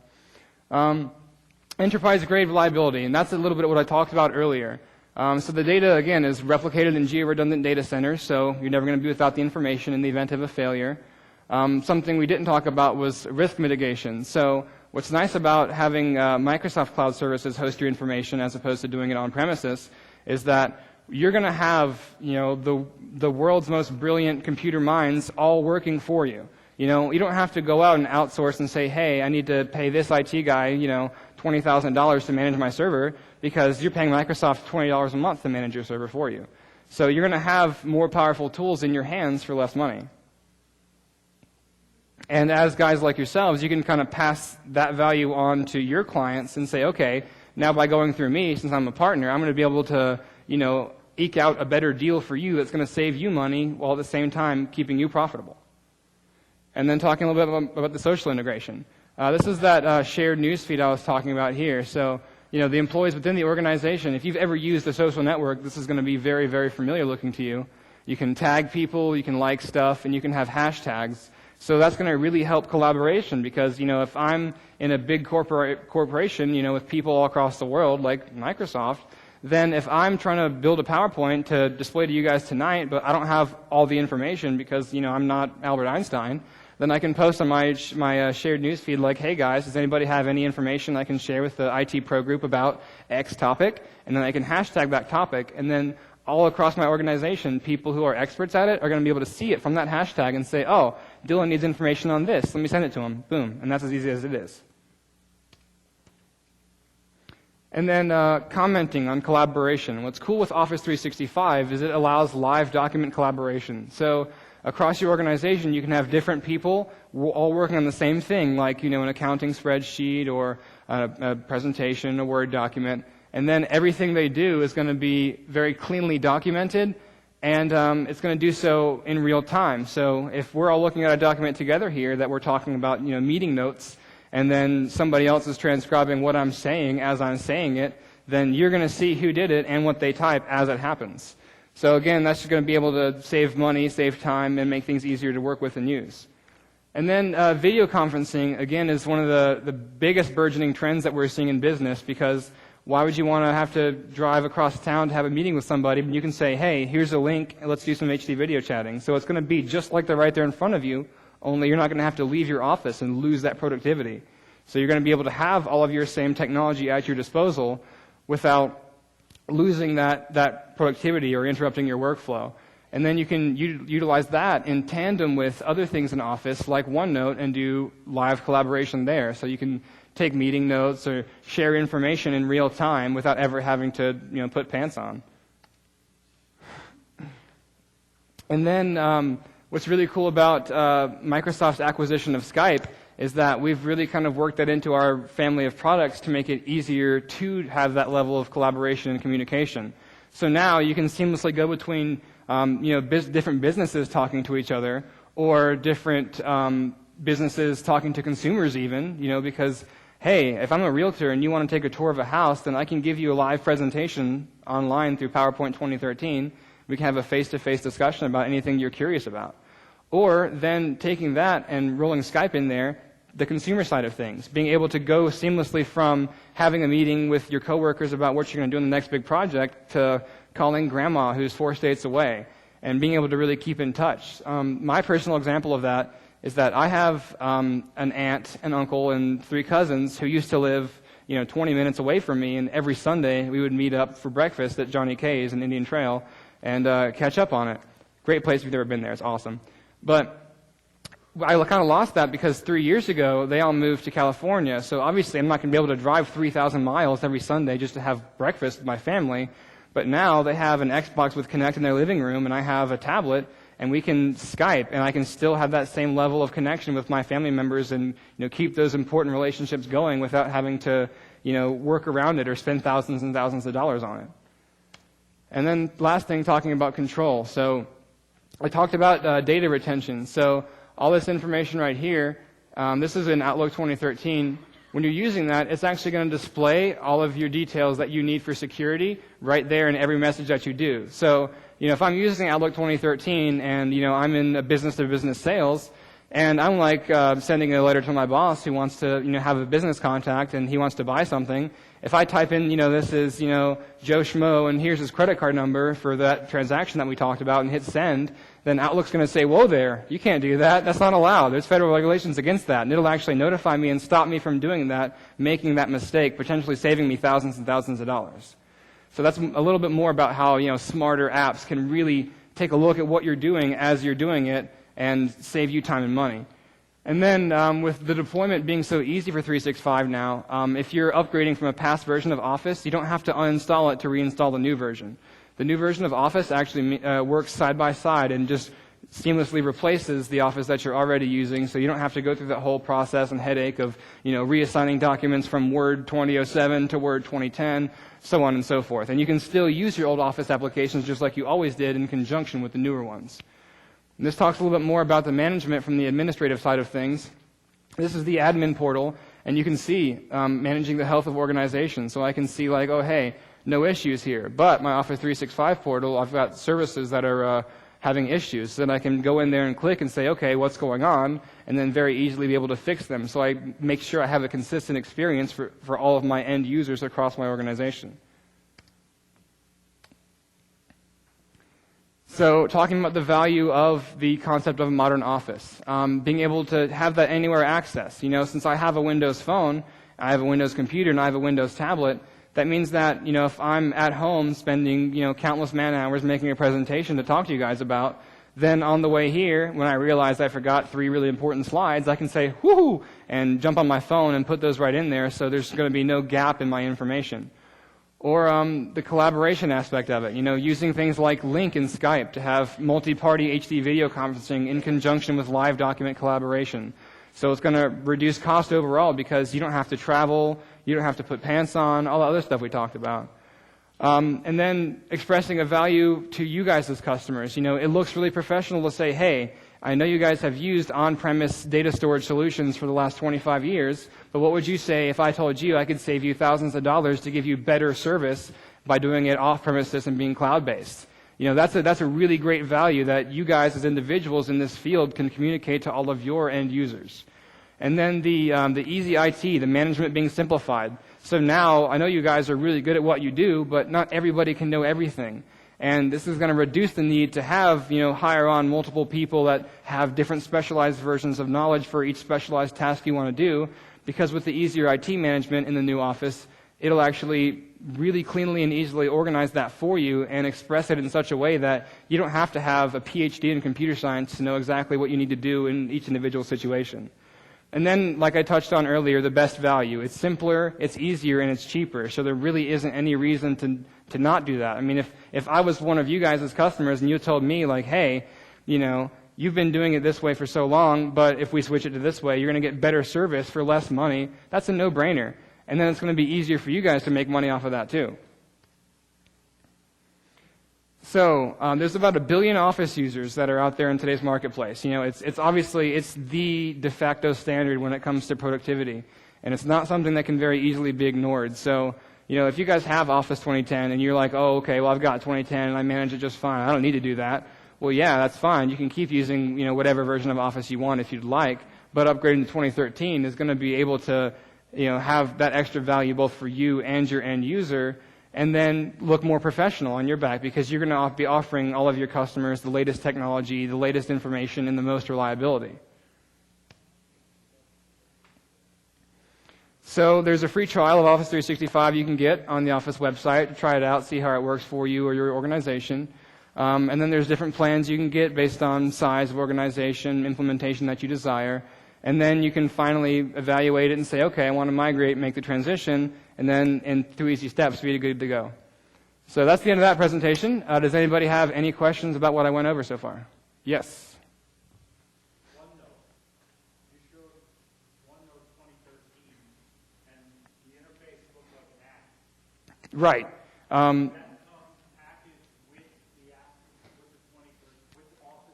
S5: Enterprise-grade reliability, and that's a little bit of what I talked about earlier. So the data, again, is replicated in geo-redundant data centers, so you're never going to be without the information in the event of a failure. Something we didn't talk about was risk mitigation. So what's nice about having Microsoft Cloud Services host your information as opposed to doing it on premises is that you're going to have, the world's most brilliant computer minds all working for you. You don't have to go out and outsource and say, hey, I need to pay this IT guy, $20,000 to manage my server, because you're paying Microsoft $20 a month to manage your server for you. So you're going to have more powerful tools in your hands for less money. And as guys like yourselves, you can kind of pass that value on to your clients and say, okay, now by going through me, since I'm a partner, I'm going to be able to, eke out a better deal for you that's going to save you money while at the same time keeping you profitable. And then talking a little bit about the social integration. This is that shared newsfeed I was talking about here. So, the employees within the organization, if you've ever used a social network, this is going to be very, very familiar looking to you. You can tag people, you can like stuff, and you can have hashtags. So that's going to really help collaboration, because, if I'm in a big corporation, with people all across the world, like Microsoft, then if I'm trying to build a PowerPoint to display to you guys tonight, but I don't have all the information because, I'm not Albert Einstein, then I can post on my shared newsfeed like, hey guys, does anybody have any information I can share with the IT pro group about X topic? And then I can hashtag that topic, and then all across my organization, people who are experts at it are going to be able to see it from that hashtag and say, oh, Dylan needs information on this. Let me send it to him. Boom. And that's as easy as it is. And then commenting on collaboration. What's cool with Office 365 is it allows live document collaboration. So across your organization, you can have different people all working on the same thing, like, an accounting spreadsheet or a presentation, a Word document. And then everything they do is going to be very cleanly documented, and it's going to do so in real time. So if we're all looking at a document together here that we're talking about, meeting notes, and then somebody else is transcribing what I'm saying as I'm saying it, then you're going to see who did it and what they type as it happens. So again, that's going to be able to save money, save time, and make things easier to work with and use. And then video conferencing, again, is one of the biggest burgeoning trends that we're seeing in business, because why would you want to have to drive across town to have a meeting with somebody when you can say, hey, here's a link, and let's do some HD video chatting. So it's going to be just like they're right there in front of you, only you're not going to have to leave your office and lose that productivity. So you're going to be able to have all of your same technology at your disposal without losing that productivity or interrupting your workflow. And then you can utilize that in tandem with other things in Office like OneNote and do live collaboration there. So you can take meeting notes or share information in real time without ever having to put pants on. And then what's really cool about Microsoft's acquisition of Skype is that we've really kind of worked that into our family of products to make it easier to have that level of collaboration and communication. So now you can seamlessly go between different businesses talking to each other, or different businesses talking to consumers even, because, hey, if I'm a realtor and you want to take a tour of a house, then I can give you a live presentation online through PowerPoint 2013. We can have a face-to-face discussion about anything you're curious about. Or then taking that and rolling Skype in there, the consumer side of things, being able to go seamlessly from having a meeting with your coworkers about what you're going to do in the next big project to calling grandma who's 4 states away and being able to really keep in touch. My personal example of that is that I have an aunt, an uncle, and 3 cousins who used to live 20 minutes away from me, and every Sunday we would meet up for breakfast at Johnny K's in Indian Trail and catch up on it. Great place if you've never been there. It's awesome. But I kind of lost that because 3 years ago they all moved to California. So obviously I'm not going to be able to drive 3,000 miles every Sunday just to have breakfast with my family. But now they have an Xbox with Kinect in their living room, and I have a tablet, and we can Skype, and I can still have that same level of connection with my family members and keep those important relationships going without having to work around it or spend thousands and thousands of dollars on it. And then last thing, talking about control. So I talked about data retention. So all this information right here, this is in Outlook 2013. When you're using that, it's actually going to display all of your details that you need for security right there in every message that you do. So, if I'm using Outlook 2013 and, I'm in a business-to-business sales, and I'm like sending a letter to my boss who wants to, have a business contact and he wants to buy something, if I type in, this is, Joe Schmo and here's his credit card number for that transaction that we talked about and hit send, then Outlook's going to say, whoa there, you can't do that. That's not allowed. There's federal regulations against that. And it'll actually notify me and stop me from doing that, making that mistake, potentially saving me thousands and thousands of dollars. So that's a little bit more about how, smarter apps can really take a look at what you're doing as you're doing it and save you time and money. And then with the deployment being so easy for 365 now, if you're upgrading from a past version of Office, you don't have to uninstall it to reinstall the new version. The new version of Office actually works side by side and just seamlessly replaces the Office that you're already using, so you don't have to go through that whole process and headache of reassigning documents from Word 2007 to Word 2010, so on and so forth. And you can still use your old Office applications just like you always did in conjunction with the newer ones. And this talks a little bit more about the management from the administrative side of things. This is the admin portal, and you can see managing the health of organizations. So I can see like, oh, hey, no issues here. But my Office 365 portal, I've got services that are having issues. So then I can go in there and click and say, okay, what's going on? And then very easily be able to fix them. So I make sure I have a consistent experience for all of my end users across my organization. So talking about the value of the concept of a modern office, being able to have that anywhere access. Since I have a Windows phone, I have a Windows computer, and I have a Windows tablet, that means that, if I'm at home spending, countless man hours making a presentation to talk to you guys about, then on the way here, when I realize I forgot 3 really important slides, I can say, whoo, and jump on my phone and put those right in there, so there's going to be no gap in my information. Or the collaboration aspect of it, using things like Link in Skype to have multi-party HD video conferencing in conjunction with live document collaboration. So it's going to reduce cost overall because you don't have to travel, you don't have to put pants on, all the other stuff we talked about. And then expressing a value to you guys as customers. It looks really professional to say, hey, I know you guys have used on-premise data storage solutions for the last 25 years, but what would you say if I told you I could save you thousands of dollars to give you better service by doing it off-premises and being cloud-based? That's a really great value that you guys as individuals in this field can communicate to all of your end users. And then the easy IT, the management being simplified. So now, I know you guys are really good at what you do, but not everybody can know everything. And this is going to reduce the need to have, hire on multiple people that have different specialized versions of knowledge for each specialized task you want to do, because with the easier IT management in the new Office, it'll actually really cleanly and easily organize that for you and express it in such a way that you don't have to have a PhD in computer science to know exactly what you need to do in each individual situation. And then, like I touched on earlier, the best value. It's simpler, it's easier, and it's cheaper. So there really isn't any reason to not do that. I mean, if I was one of you guys as customers and you told me, like, hey, you've been doing it this way for so long, but if we switch it to this way, you're going to get better service for less money, that's a no-brainer. And then it's going to be easier for you guys to make money off of that, too. So there's about 1 billion Office users that are out there in today's marketplace. It's obviously the de facto standard when it comes to productivity, and it's not something that can very easily be ignored. So if you guys have Office 2010 and you're like, oh, okay, well I've got 2010 and I manage it just fine, I don't need to do that. Well, yeah, that's fine. You can keep using whatever version of Office you want if you'd like, but upgrading to 2013 is going to be able to have that extra value both for you and your end user, and then look more professional on your back, because you're going to be offering all of your customers the latest technology, the latest information, and the most reliability. So there's a free trial of Office 365 you can get on the Office website. Try it out, see how it works for you or your organization. And then there's different plans you can get based on size of organization, implementation that you desire. And then you can finally evaluate it and say, okay, I want to migrate, make the transition, and then in 2 easy steps, be good to go. So that's the end of that presentation. Does anybody have any questions about what I went over so far? Yes?
S4: OneNote. You showed OneNote 2013, and the interface looked like an app.
S5: Right.
S4: That comes packaged with the app, with Office.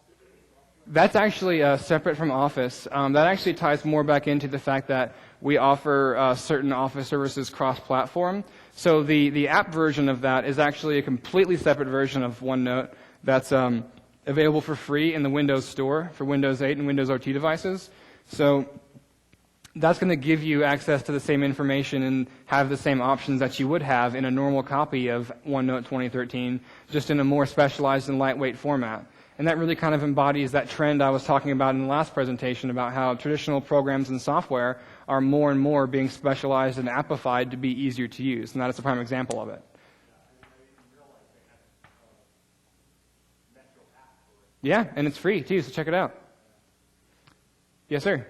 S5: That's actually separate from Office. That actually ties more back into the fact that we offer certain Office services cross-platform. So the app version of that is actually a completely separate version of OneNote that's available for free in the Windows Store for Windows 8 and Windows RT devices. So that's going to give you access to the same information and have the same options that you would have in a normal copy of OneNote 2013, just in a more specialized and lightweight format. And that really kind of embodies that trend I was talking about in the last presentation about how traditional programs and software are more and more being specialized and appified to be easier to use. And that is a prime example of it. Yeah, and it's free too, so check it out. Yes, sir.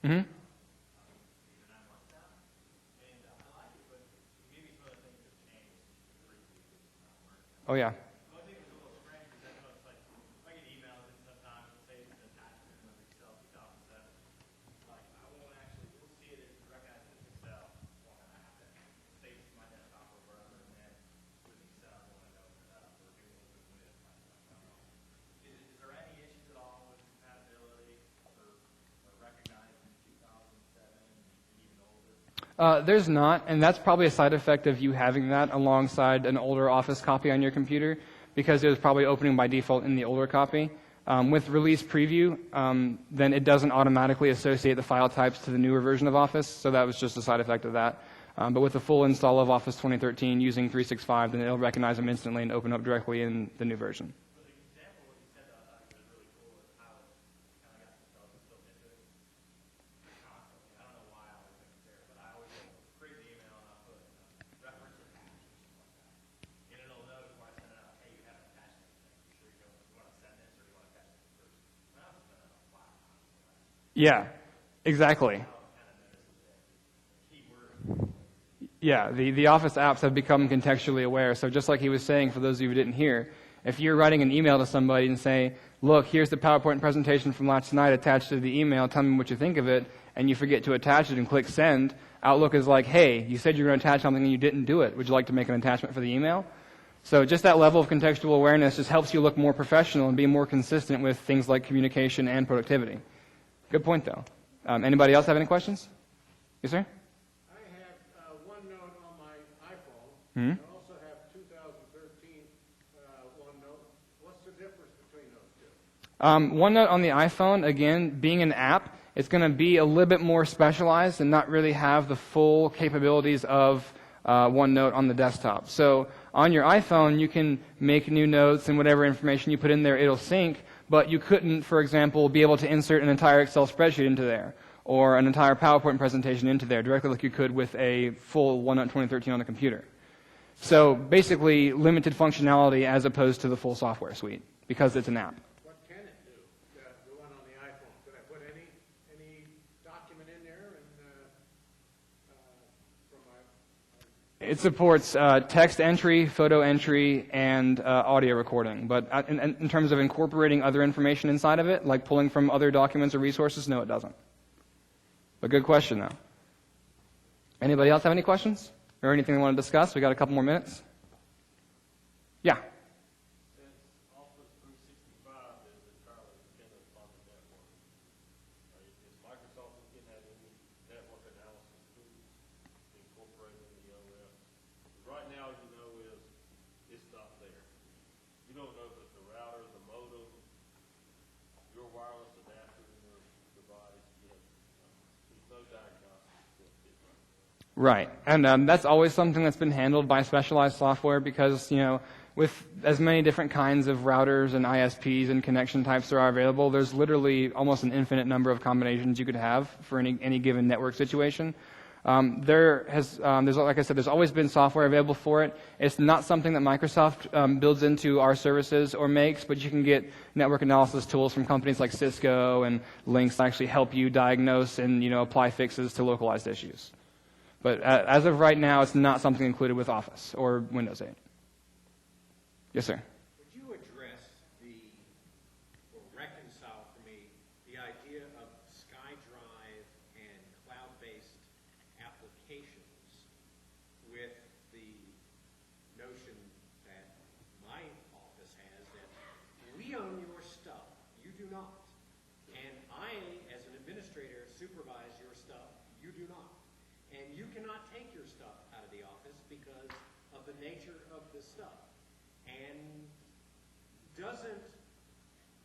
S5: Mm-hmm. Oh, yeah. There's not, and that's probably a side effect of you having that alongside an older Office copy on your computer, because it was probably opening by default in the older copy. With release preview, then it doesn't automatically associate the file types to the newer version of Office, so that was just a side effect of that. But with the full install of Office 2013 using 365, then it'll recognize them instantly and open up directly in the new version. Yeah, exactly. Yeah, the Office apps have become contextually aware. So just like he was saying, for those of you who didn't hear, if you're writing an email to somebody and say, look, here's the PowerPoint presentation from last night attached to the email, tell me what you think of it, and you forget to attach it and click send, Outlook is like, hey, you said you were going to attach something and you didn't do it. Would you like to make an attachment for the email? So just that level of contextual awareness just helps you look more professional and be more consistent with things like communication and productivity. Good point, though. Anybody else have any questions? Yes, sir?
S4: I have OneNote on my iPhone.
S5: Mm-hmm.
S4: I also have
S5: OneNote on the iPhone, again, being an app, it's going to be a little bit more specialized and not really have the full capabilities of OneNote on the desktop. So on your iPhone, you can make new notes, and whatever information you put in there, it'll sync, but you couldn't, for example, be able to insert an entire Excel spreadsheet into there or an entire PowerPoint presentation into there directly like you could with a full OneNote 2013 on the computer. So basically, limited functionality as opposed to the full software suite because it's an app.
S6: What can it do, the one on the iPhone? Could I put any document in there from my...
S5: It supports text entry, photo entry, and audio recording. But in terms of incorporating other information inside of it, like pulling from other documents or resources, no, it doesn't. But good question, though. Anybody else have any questions? Or anything they want to discuss? We got a couple more minutes. Yeah.
S4: Since Office 365 is entirely dependent upon the network, is Microsoft looking at any network analysis tools incorporated in the OS? Right now, it's not there. You don't know that the router, the modem, your wireless adapter in your device, there's no diagnostics built in right now.
S5: Right, and that's always something that's been handled by specialized software because, with as many different kinds of routers and ISPs and connection types that are available, there's literally almost an infinite number of combinations you could have for any given network situation. There's like I said, there's always been software available for it. It's not something that Microsoft builds into our services or makes, but you can get network analysis tools from companies like Cisco and Lynx that actually help you diagnose and apply fixes to localized issues. But as of right now, it's not something included with Office or Windows 8. Yes, sir.
S6: Would you address or reconcile for me the idea of SkyDrive and cloud-based applications with the notion that my office has that we own your stuff, you do not. And I, as an administrator, supervise your stuff, you do not. And you cannot take your stuff out of the office because of the nature of the stuff. And doesn't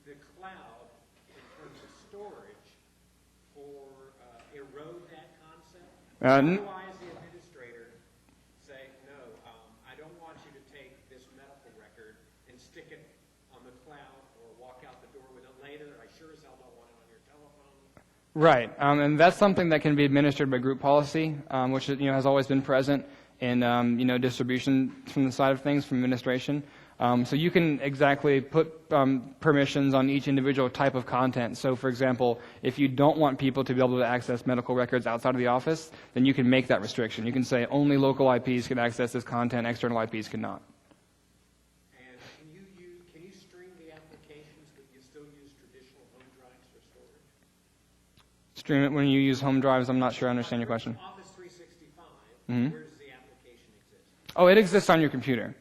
S6: the cloud, in terms of storage, erode that concept? Otherwise, the administrator say, no, I don't want you to take this medical record and stick it on the cloud or walk out the door with it later. I sure as hell don't want it on your telephone.
S5: Right, and that's something that can be administered by group policy, which has always been present in distribution from the side of things, from administration. So you can exactly put permissions on each individual type of content. So, for example, if you don't want people to be able to access medical records outside of the office, then you can make that restriction. You can say only local IPs can access this content, external IPs cannot.
S6: And can you stream the applications, but you still use traditional home drives for storage?
S5: Stream it when you use home drives. I'm not sure I understand your question.
S6: Office 365,
S5: Mm-hmm.
S6: where does the application exist?
S5: Oh, it exists on your computer.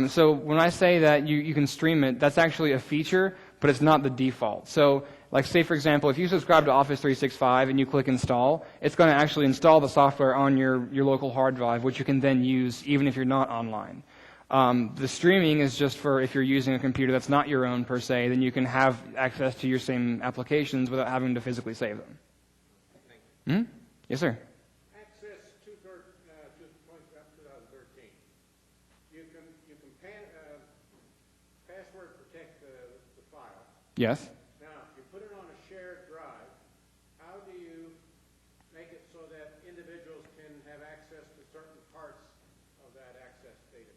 S5: So when I say that you can stream it, that's actually a feature, but it's not the default. So, like say for example, if you subscribe to Office 365 and you click install, it's going to actually install the software on your local hard drive, which you can then use even if you're not online. The streaming is just for if you're using a computer that's not your own per se, then you can have access to your same applications without having to physically save them.
S6: Thank you.
S5: Yes, sir.
S6: Access to 2013. You can password protect the file.
S5: Yes.
S6: Now, if you put it on a shared drive, how do you make it so that individuals can have access to certain parts of that access data?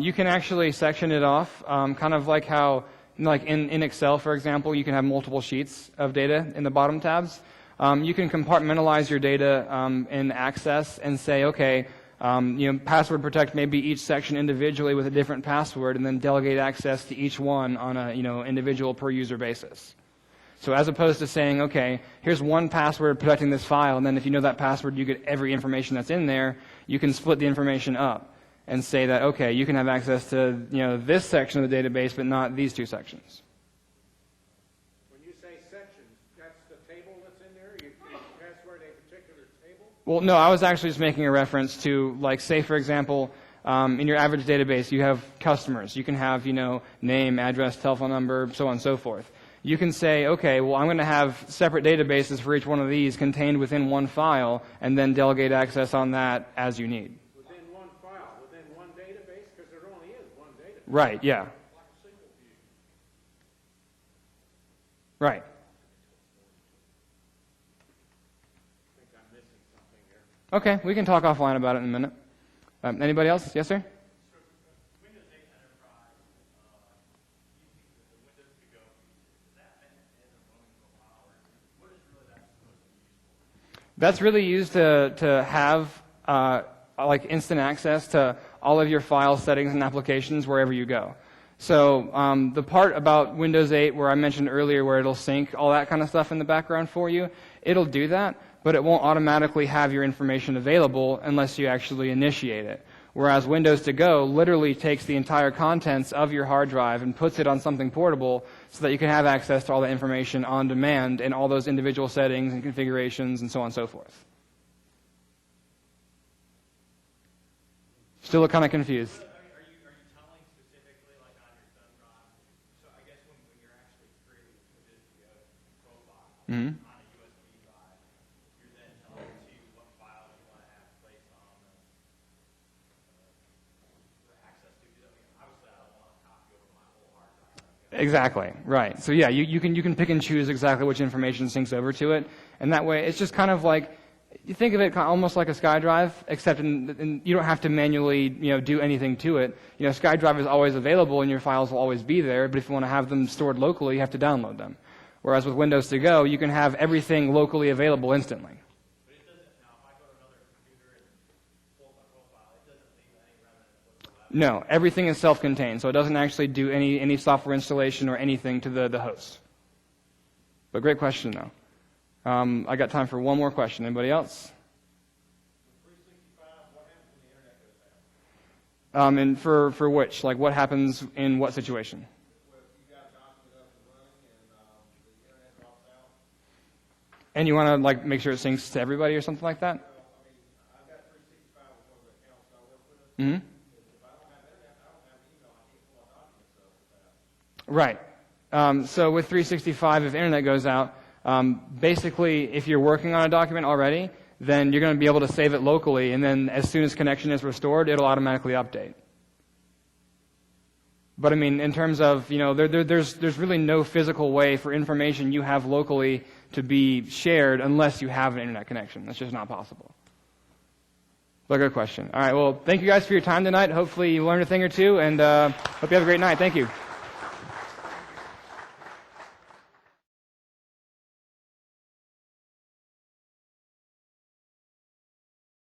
S5: You can actually section it off, kind of like how, like in Excel, for example, you can have multiple sheets of data in the bottom tabs. You can compartmentalize your data in Access and say, okay, password protect maybe each section individually with a different password, and then delegate access to each one on a individual per user basis. So as opposed to saying, okay, here's one password protecting this file, and then if you know that password, you get every information that's in there. You can split the information up and say that, okay, you can have access to this section of the database, but not these two sections.
S6: When you say sections, that's the table that's in there? You password a particular table?
S5: Well, no, I was actually just making a reference to, like, say, for example, In your average database, you have customers. You can have, name, address, telephone number, so on and so forth. You can say, okay, well, I'm going to have separate databases for each one of these contained within one file, and then delegate access on that as you need.
S4: Within one file, within one database, because there only is one database.
S5: Right, yeah. Right.
S4: I think I'm missing something here.
S5: Okay, we can talk offline about it in a minute. Anybody else? Yes, sir?
S7: Windows 8 Enterprise, using the Windows to go, does that end up running for a while? Or what is really that supposed to be used for?
S5: That's really used to have like instant access to all of your file settings and applications wherever you go. So the part about Windows 8 where I mentioned earlier where it'll sync all that kind of stuff in the background for you, it'll do that, but it won't automatically have your information available unless you actually initiate it. Whereas Windows to Go literally takes the entire contents of your hard drive and puts it on something portable so that you can have access to all the information on demand in all those individual settings and configurations and so on and so forth. Still kind of confused.
S7: Are you telling specifically, like on your thumb drive? So I guess when you're actually creating a Windows to Go profile on a USB drive, you're then telling it to what file you want to have placed on the access to. I mean, obviously, I don't want to copy over my whole hard drive.
S5: Exactly, right. So yeah, you can pick and choose exactly which information syncs over to it, and that way it's just kind of like, you think of it almost like a SkyDrive, except you don't have to manually do anything to it. SkyDrive is always available and your files will always be there, but if you want to have them stored locally, you have to download them. Whereas with Windows to Go, you can have everything locally available instantly.
S7: But it doesn't, now if I go to another computer and pull up my profile, it doesn't leave any remnant whatsoever.
S5: No, everything is self-contained, so it doesn't actually do any software installation or anything to the host. But great question, though. I got time for one more question. Anybody else?
S4: 365, what happens when the internet goes down?
S5: And for which? Like what happens in what situation?
S4: Well, if you got a document up and running and the internet drops out.
S5: And you want to like make sure it syncs to everybody or something like that?
S4: Well, I mean, I've got 365 with one of the accounts I work with.
S5: Mm-hmm.
S4: If I don't have internet, I don't have email, I can't pull my documents up with that.
S5: Right. So with 365, if internet goes out, basically if you're working on a document already, then you're going to be able to save it locally, and then as soon as connection is restored, it'll automatically update. But I mean, in terms of, there's really no physical way for information you have locally to be shared unless you have an internet connection. That's just not possible. But good question. All right, well, thank you guys for your time tonight. Hopefully you learned a thing or two, and hope you have a great night. Thank you.